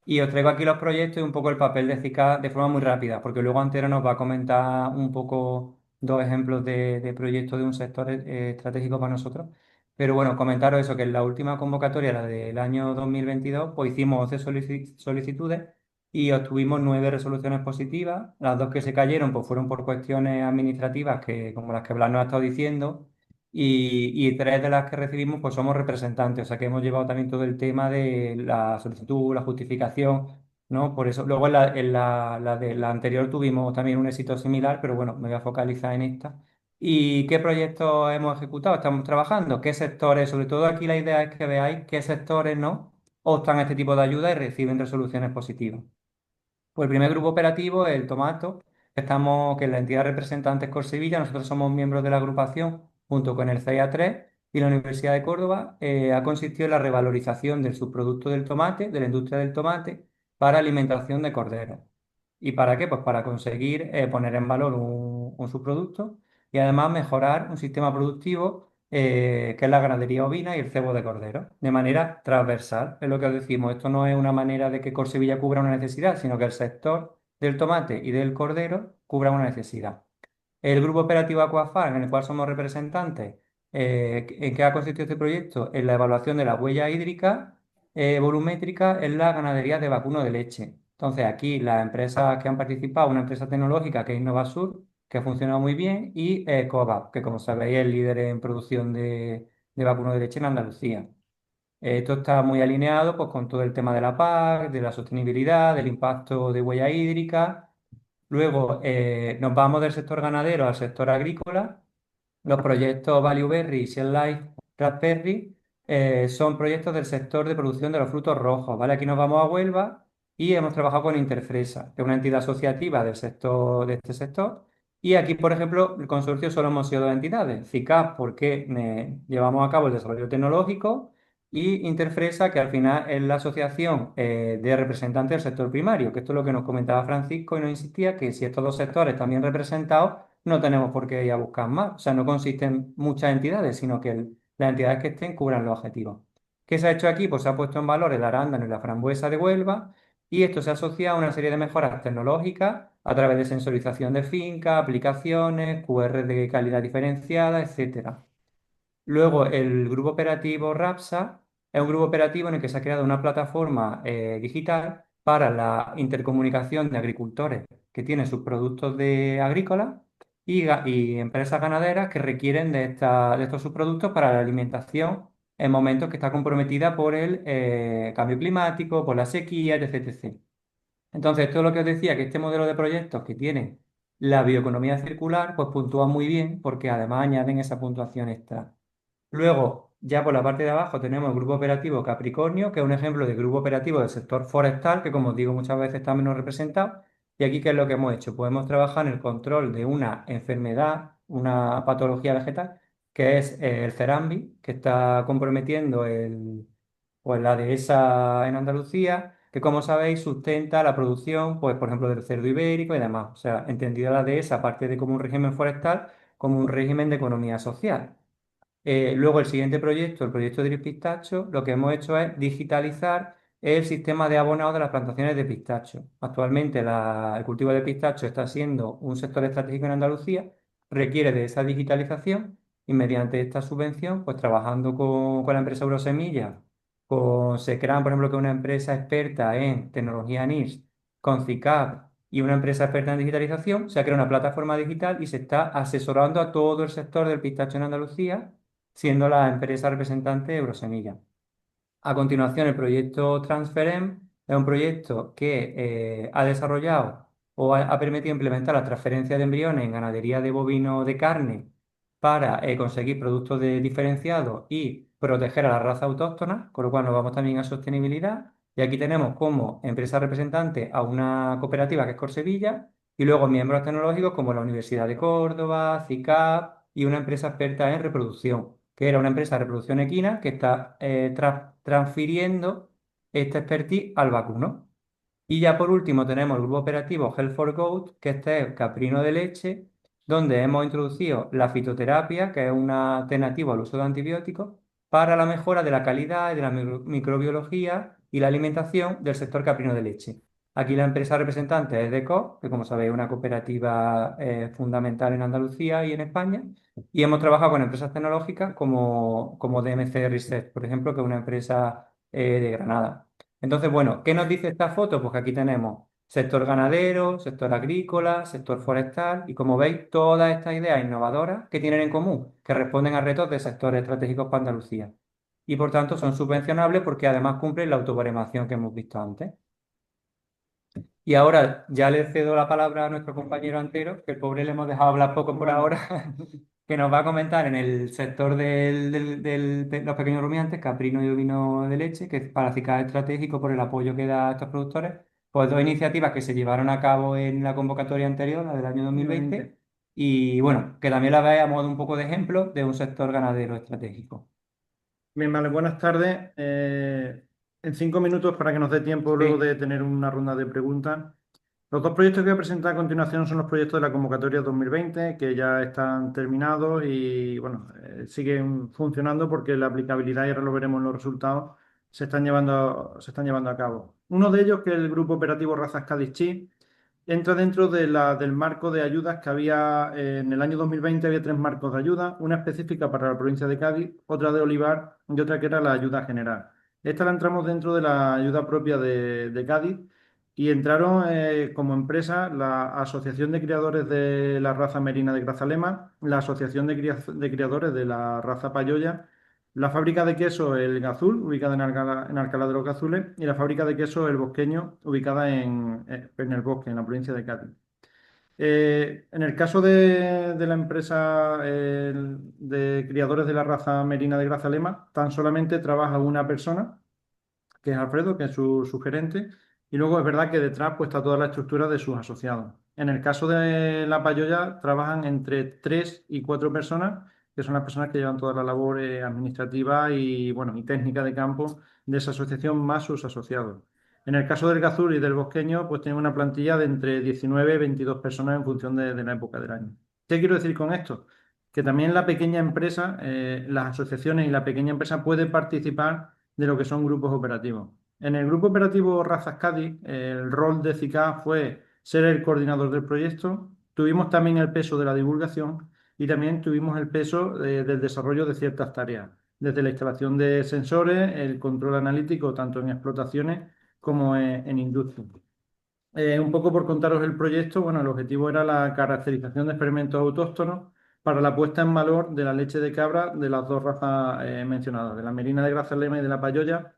Y os traigo aquí los proyectos y un poco el papel de CICAD de forma muy rápida, porque luego Antero nos va a comentar un poco dos ejemplos de proyectos de un sector estratégico para nosotros. Pero bueno, comentaros eso, que en la última convocatoria, la del año 2022, pues hicimos 11 solicitudes y obtuvimos 9 resoluciones positivas. Las dos que se cayeron pues fueron por cuestiones administrativas, que, como las que Blas nos ha estado diciendo, y 3 de las que recibimos pues somos representantes, o sea que hemos llevado también todo el tema de la solicitud, la justificación, ¿no? Por eso, luego la de la anterior tuvimos también un éxito similar, pero bueno, me voy a focalizar en esta. ¿Y qué proyectos hemos ejecutado? ¿Estamos trabajando? ¿Qué sectores? Sobre todo aquí la idea es que veáis qué sectores no optan a este tipo de ayuda y reciben resoluciones positivas. Pues el primer grupo operativo es el Tomato. Estamos, que es la entidad representante es Corsevilla. Nosotros somos miembros de la agrupación junto con el CIA3 y la Universidad de Córdoba. Ha consistido en la revalorización del subproducto del tomate, de la industria del tomate, para alimentación de corderos. ¿Y para qué? Pues para conseguir poner en valor un subproducto y además mejorar un sistema productivo que es la ganadería ovina y el cebo de cordero, de manera transversal. Es lo que os decimos, esto no es una manera de que Corsevilla cubra una necesidad, sino que el sector del tomate y del cordero cubra una necesidad. El grupo operativo Aquafar, en el cual somos representantes, ¿en qué ha consistido este proyecto? En la evaluación de la huella hídrica volumétrica en la ganadería de vacuno de leche. Entonces, aquí las empresas que han participado, una empresa tecnológica que es Innovasur, que ha funcionado muy bien, y Coavac, que como sabéis es el líder en producción de vacuno de leche en Andalucía. Esto está muy alineado pues, con todo el tema de la PAC, de la sostenibilidad, del impacto de huella hídrica. Luego nos vamos del sector ganadero al sector agrícola. Los proyectos Value Berry y Shell Life Raspberry son proyectos del sector de producción de los frutos rojos, ¿vale? Aquí nos vamos a Huelva y hemos trabajado con Interfresa, que es una entidad asociativa del sector, de este sector. Y aquí, por ejemplo, el consorcio solo hemos sido dos entidades, CICAP, porque llevamos a cabo el desarrollo tecnológico, y Interfresa, que al final es la asociación de representantes del sector primario, que esto es lo que nos comentaba Francisco y nos insistía, que si estos dos sectores están bien representados, no tenemos por qué ir a buscar más. O sea, no consisten muchas entidades, sino que las entidades que estén cubran los objetivos. ¿Qué se ha hecho aquí? Pues se ha puesto en valor el arándano y la frambuesa de Huelva, y esto se asocia a una serie de mejoras tecnológicas a través de sensorización de finca, aplicaciones, QR de calidad diferenciada, etcétera. Luego, el grupo operativo RAPSA es un grupo operativo en el que se ha creado una plataforma digital para la intercomunicación de agricultores que tienen sus productos de agrícola y empresas ganaderas que requieren de estos subproductos para la alimentación en momentos que está comprometida por el cambio climático, por la sequía, etc, etc. Entonces, esto es lo que os decía, que este modelo de proyectos que tiene la bioeconomía circular, pues puntúa muy bien porque además añaden esa puntuación extra. Luego, ya por la parte de abajo tenemos el grupo operativo Capricornio, que es un ejemplo de grupo operativo del sector forestal, que como os digo muchas veces está menos representado. Y aquí, ¿qué es lo que hemos hecho? Podemos trabajar en el control de una enfermedad, una patología vegetal, que es el cerambi, que está comprometiendo pues, la dehesa en Andalucía, que como sabéis sustenta la producción, pues, por ejemplo, del cerdo ibérico y demás. O sea, entendida la dehesa, aparte de como un régimen forestal, como un régimen de economía social. Luego el siguiente proyecto, el proyecto de pistacho, lo que hemos hecho es digitalizar el sistema de abonado de las plantaciones de pistacho. Actualmente el cultivo de pistacho está siendo un sector estratégico en Andalucía, requiere de esa digitalización y mediante esta subvención, pues trabajando con la empresa Eurosemilla, con Secran, por ejemplo, que es una empresa experta en tecnología NIRS, con CICAP y una empresa experta en digitalización, se ha creado una plataforma digital y se está asesorando a todo el sector del pistacho en Andalucía siendo la empresa representante Eurosemilla. A continuación, el proyecto Transferem es un proyecto que ha desarrollado o ha permitido implementar la transferencia de embriones en ganadería de bovino de carne para conseguir productos diferenciados y proteger a la raza autóctona, con lo cual nos vamos también a sostenibilidad. Y aquí tenemos como empresa representante a una cooperativa que es Corsevilla y luego miembros tecnológicos como la Universidad de Córdoba, CICAP y una empresa experta en reproducción, que era una empresa de reproducción equina que está transfiriendo esta expertise al vacuno. Y ya por último tenemos el grupo operativo Health for Goat, que este es caprino de leche, donde hemos introducido la fitoterapia, que es una alternativa al uso de antibióticos, para la mejora de la calidad y de la microbiología y la alimentación del sector caprino de leche. Aquí la empresa representante es DECO, que como sabéis es una cooperativa fundamental en Andalucía y en España, y hemos trabajado con empresas tecnológicas como DMC Research, por ejemplo, que es una empresa de Granada. Entonces, bueno, ¿qué nos dice esta foto? Pues que aquí tenemos sector ganadero, sector agrícola, sector forestal y como veis, todas estas ideas innovadoras que tienen en común, que responden a retos de sectores estratégicos para Andalucía. Y por tanto son subvencionables porque además cumplen la autobaremación que hemos visto antes. Y ahora ya le cedo la palabra a nuestro compañero Antero, que el pobre le hemos dejado hablar poco por ahora, que nos va a comentar en el sector de los pequeños rumiantes, caprino y ovino de leche, que es para CICAD estratégico por el apoyo que da a estos productores, pues dos iniciativas que se llevaron a cabo en la convocatoria anterior, la del año 2020, y bueno, que también la veis a modo un poco de ejemplo de un sector ganadero estratégico. Bien, vale, buenas tardes. En 5 minutos, para que nos dé tiempo luego Sí. de tener una ronda de preguntas, Los dos proyectos que voy a presentar a continuación son los proyectos de la convocatoria 2020, que ya están terminados y bueno, siguen funcionando porque la aplicabilidad, y ahora lo veremos en los resultados, se están llevando a cabo. Uno de ellos, que es el Grupo Operativo Razas Cádiz Chi, entra dentro del marco de ayudas que había en el año 2020. Había tres marcos de ayuda, una específica para la provincia de Cádiz, otra de Olivar y otra que era la ayuda general. Esta la entramos dentro de la ayuda propia de Cádiz y entraron como empresa la Asociación de Criadores de la Raza Merina de Grazalema, la Asociación de Criadores de la Raza Payoya, la fábrica de queso El Gazul, ubicada en Alcalá de los Gazules, y la fábrica de queso El Bosqueño, ubicada en El Bosque, en la provincia de Cádiz. En el caso de la empresa de criadores de la raza merina de Grazalema, tan solamente trabaja una persona, que es Alfredo, que es su gerente, y luego es verdad que detrás pues, está toda la estructura de sus asociados. En el caso de la Payoya trabajan entre 3 y 4 personas, que son las personas que llevan toda la labor administrativa y, bueno, y técnica de campo de esa asociación más sus asociados. En el caso del Gazul y del Bosqueño, pues tienen una plantilla de entre 19 y 22 personas en función de la época del año. ¿Qué quiero decir con esto? Que también la pequeña empresa, las asociaciones y la pequeña empresa puede participar de lo que son grupos operativos. En el grupo operativo Razas Cádiz, el rol de CICA fue ser el coordinador del proyecto. Tuvimos también el peso de la divulgación y también tuvimos el peso del desarrollo de ciertas tareas, desde la instalación de sensores, el control analítico tanto en explotaciones como en industria. Un poco por contaros el proyecto, bueno, el objetivo era la caracterización de experimentos autóctonos para la puesta en valor de la leche de cabra de las dos razas mencionadas, de la merina de Grazalema y de la Payoya,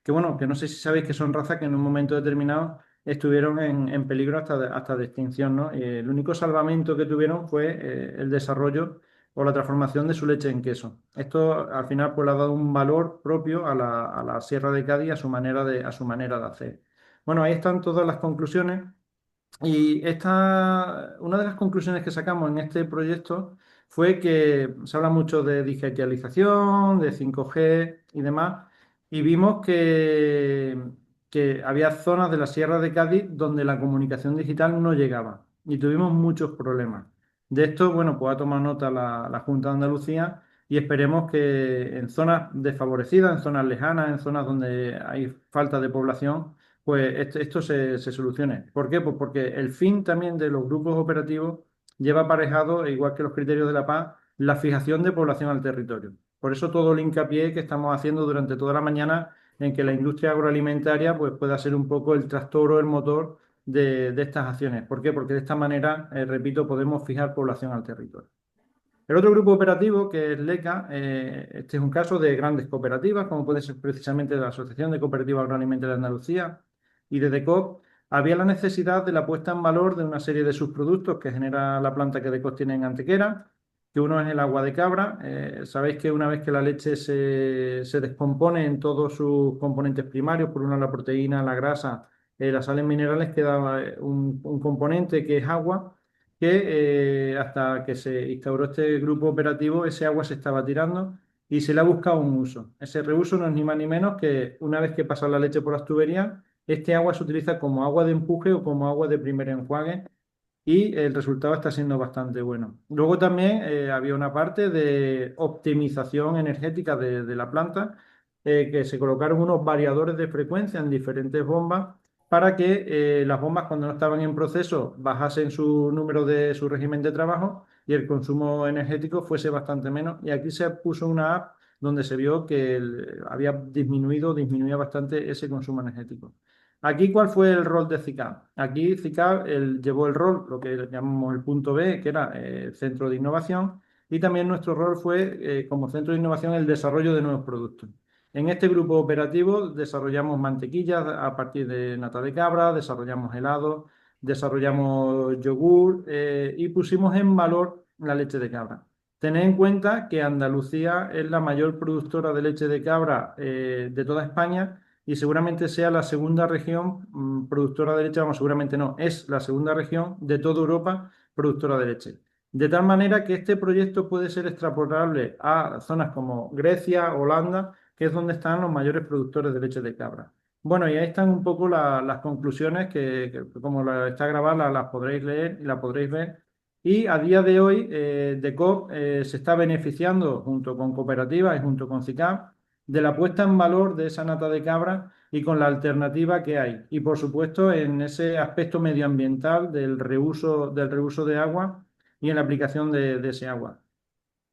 que bueno, que no sé si sabéis que son razas que en un momento determinado estuvieron en peligro hasta de extinción, ¿no? El único salvamento que tuvieron fue el desarrollo o la transformación de su leche en queso. Esto al final pues le ha dado un valor propio a la Sierra de Cádiz, a su manera de hacer. Bueno, ahí están todas las conclusiones. Y una de las conclusiones que sacamos en este proyecto fue que se habla mucho de digitalización, de 5G y demás, y vimos que había zonas de la Sierra de Cádiz donde la comunicación digital no llegaba y tuvimos muchos problemas. De esto, bueno, pues ha tomado nota la Junta de Andalucía y esperemos que en zonas desfavorecidas, en zonas lejanas, en zonas donde hay falta de población, pues esto se solucione. ¿Por qué? Pues porque el fin también de los grupos operativos lleva aparejado, igual que los criterios de la paz, la fijación de población al territorio. Por eso todo el hincapié que estamos haciendo durante toda la mañana en que la industria agroalimentaria pues, pueda ser un poco el tractor o el motor de estas acciones. ¿Por qué? Porque de esta manera, repito, podemos fijar población al territorio. El otro grupo operativo, que es LECA, este es un caso de grandes cooperativas, como puede ser precisamente la Asociación de Cooperativas Agroalimentarias de Andalucía y de DECOP. Había la necesidad de la puesta en valor de una serie de subproductos que genera la planta que DECOP tiene en Antequera, que uno es el agua de cabra. Sabéis que una vez que la leche se descompone en todos sus componentes primarios, por una la proteína, la grasa, las sales minerales, queda un componente que es agua que hasta que se instauró este grupo operativo, ese agua se estaba tirando y se le ha buscado un uso. Ese reuso no es ni más ni menos que una vez que pasa la leche por las tuberías, este agua se utiliza como agua de empuje o como agua de primer enjuague y el resultado está siendo bastante bueno. Luego también había una parte de optimización energética de la planta, que se colocaron unos variadores de frecuencia en diferentes bombas para que las bombas cuando no estaban en proceso bajasen su número de su régimen de trabajo y el consumo energético fuese bastante menos. Y aquí se puso una app donde se vio que disminuía bastante ese consumo energético. Aquí, ¿cuál fue el rol de CICAP? Aquí CICAP llevó el rol, lo que llamamos el punto B, que era centro de innovación, y también nuestro rol fue, como centro de innovación, el desarrollo de nuevos productos. En este grupo operativo desarrollamos mantequillas a partir de nata de cabra, desarrollamos helados, desarrollamos yogur y pusimos en valor la leche de cabra. Tened en cuenta que Andalucía es la mayor productora de leche de cabra de toda España y seguramente sea la segunda región productora de leche, vamos, seguramente no, es la segunda región de toda Europa productora de leche. De tal manera que este proyecto puede ser extrapolable a zonas como Grecia, Holanda, que es donde están los mayores productores de leche de cabra. Bueno, y ahí están un poco las conclusiones que como está grabada, las podréis leer y las podréis ver. Y a día de hoy, DECOP se está beneficiando junto con cooperativas y junto con CICAP de la puesta en valor de esa nata de cabra y con la alternativa que hay. Y por supuesto, en ese aspecto medioambiental del reuso de agua y en la aplicación de ese agua.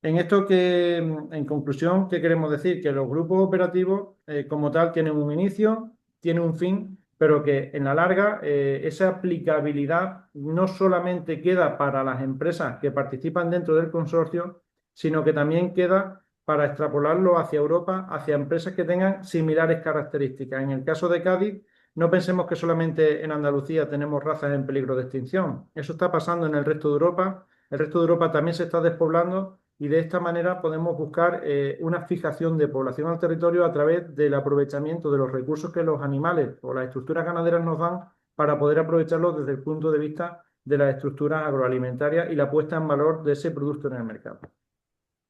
En esto que, en conclusión, ¿qué queremos decir? Que los grupos operativos, como tal, tienen un inicio, tienen un fin, pero que en la larga esa aplicabilidad no solamente queda para las empresas que participan dentro del consorcio, sino que también queda para extrapolarlo hacia Europa, hacia empresas que tengan similares características. En el caso de Cádiz, no pensemos que solamente en Andalucía tenemos razas en peligro de extinción. Eso está pasando en el resto de Europa. El resto de Europa también se está despoblando y de esta manera podemos buscar una fijación de población al territorio a través del aprovechamiento de los recursos que los animales o las estructuras ganaderas nos dan para poder aprovecharlos desde el punto de vista de las estructuras agroalimentarias y la puesta en valor de ese producto en el mercado.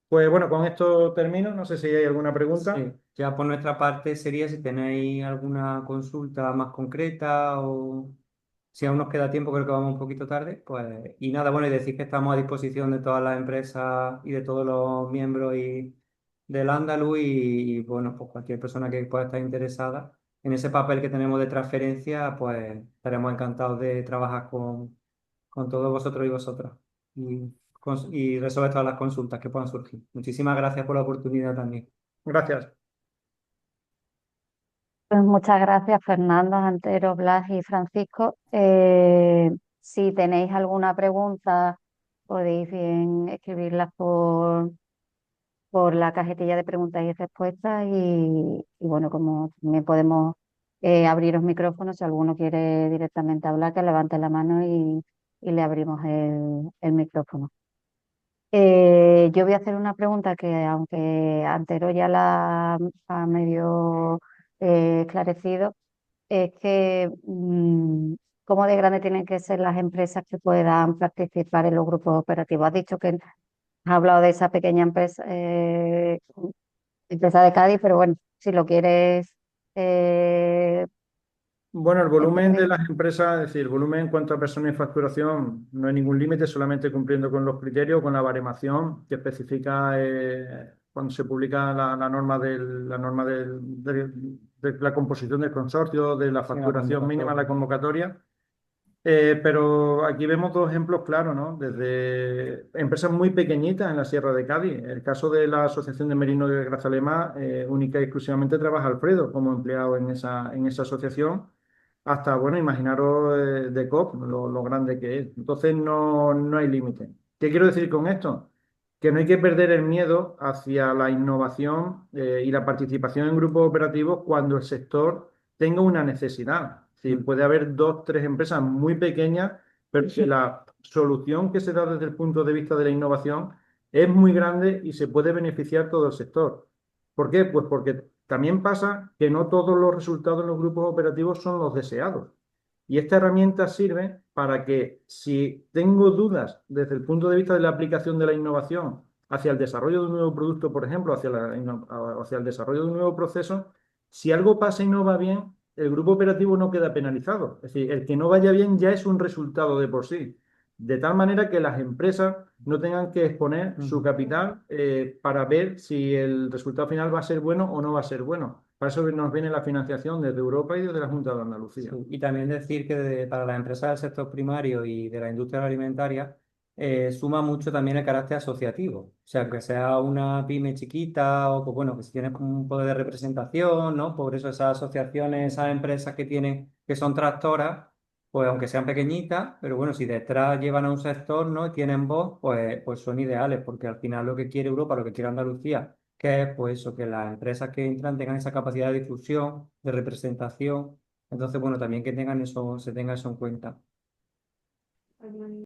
Pues bueno, con esto termino. No sé si hay alguna pregunta. Sí, ya por nuestra parte sería si tenéis alguna consulta más concreta o si aún nos queda tiempo, creo que vamos un poquito tarde. Pues, y nada, bueno, y decir que estamos a disposición de todas las empresas y de todos los miembros del Andaluz y, bueno, pues cualquier persona que pueda estar interesada en ese papel que tenemos de transferencia, pues estaremos encantados de trabajar con todos vosotros y vosotras y resolver todas las consultas que puedan surgir. Muchísimas gracias por la oportunidad también. Gracias. Pues muchas gracias, Fernando, Antero, Blas y Francisco. Si tenéis alguna pregunta, podéis bien escribirlas por la cajetilla de preguntas y respuestas y bueno, como también podemos abriros micrófonos, si alguno quiere directamente hablar, que levante la mano y le abrimos el micrófono. Yo voy a hacer una pregunta que, aunque Antero ya la ha medio esclarecido, es que ¿cómo de grande tienen que ser las empresas que puedan participar en los grupos operativos? Has dicho que has hablado de esa pequeña empresa, empresa de Cádiz, pero bueno, si lo quieres Bueno, el volumen de entender. las empresas, es decir, el volumen en cuanto a personas y facturación, no hay ningún límite, solamente cumpliendo con los criterios, con la baremación que especifica cuando se publica la norma de la composición del consorcio, de la Sí, la facturación mínima, la convocatoria. convocatoria. Pero aquí vemos dos ejemplos claros, ¿no? Desde empresas muy pequeñitas en la Sierra de Cádiz. El caso de la Asociación de Merinos de Grazalema, única y exclusivamente trabaja Alfredo como empleado en esa asociación, hasta, bueno, imaginaros de COP, lo grande que es. Entonces no hay límite. ¿Qué quiero decir con esto? Que no hay que perder el miedo hacia la innovación y la participación en grupos operativos cuando el sector tenga una necesidad. Sí, puede haber dos, tres empresas muy pequeñas, pero que la solución que se da desde el punto de vista de la innovación es muy grande y se puede beneficiar todo el sector. ¿Por qué? Pues porque también pasa que no todos los resultados en los grupos operativos son los deseados. Y esta herramienta sirve para que si tengo dudas desde el punto de vista de la aplicación de la innovación hacia el desarrollo de un nuevo producto, por ejemplo, hacia el desarrollo de un nuevo proceso, si algo pasa y no va bien, el grupo operativo no queda penalizado. Es decir, el que no vaya bien ya es un resultado de por sí. De tal manera que las empresas no tengan que exponer su capital para ver si el resultado final va a ser bueno o no va a ser bueno. Para eso nos viene la financiación desde Europa y desde la Junta de Andalucía. Sí, y también decir que para las empresas del sector primario y de la industria alimentaria suma mucho también el carácter asociativo. O sea, que sea una pyme chiquita o pues, bueno, que si tienes como un poder de representación, ¿no? Por eso esas asociaciones, esas empresas que son tractoras, pues aunque sean pequeñitas, pero bueno, si detrás llevan a un sector, ¿no? Y tienen voz, pues son ideales, porque al final lo que quiere Europa, lo que quiere Andalucía, que es pues eso, que las empresas que entran tengan esa capacidad de difusión, de representación. Entonces, bueno, también que tengan eso, se tenga eso en cuenta.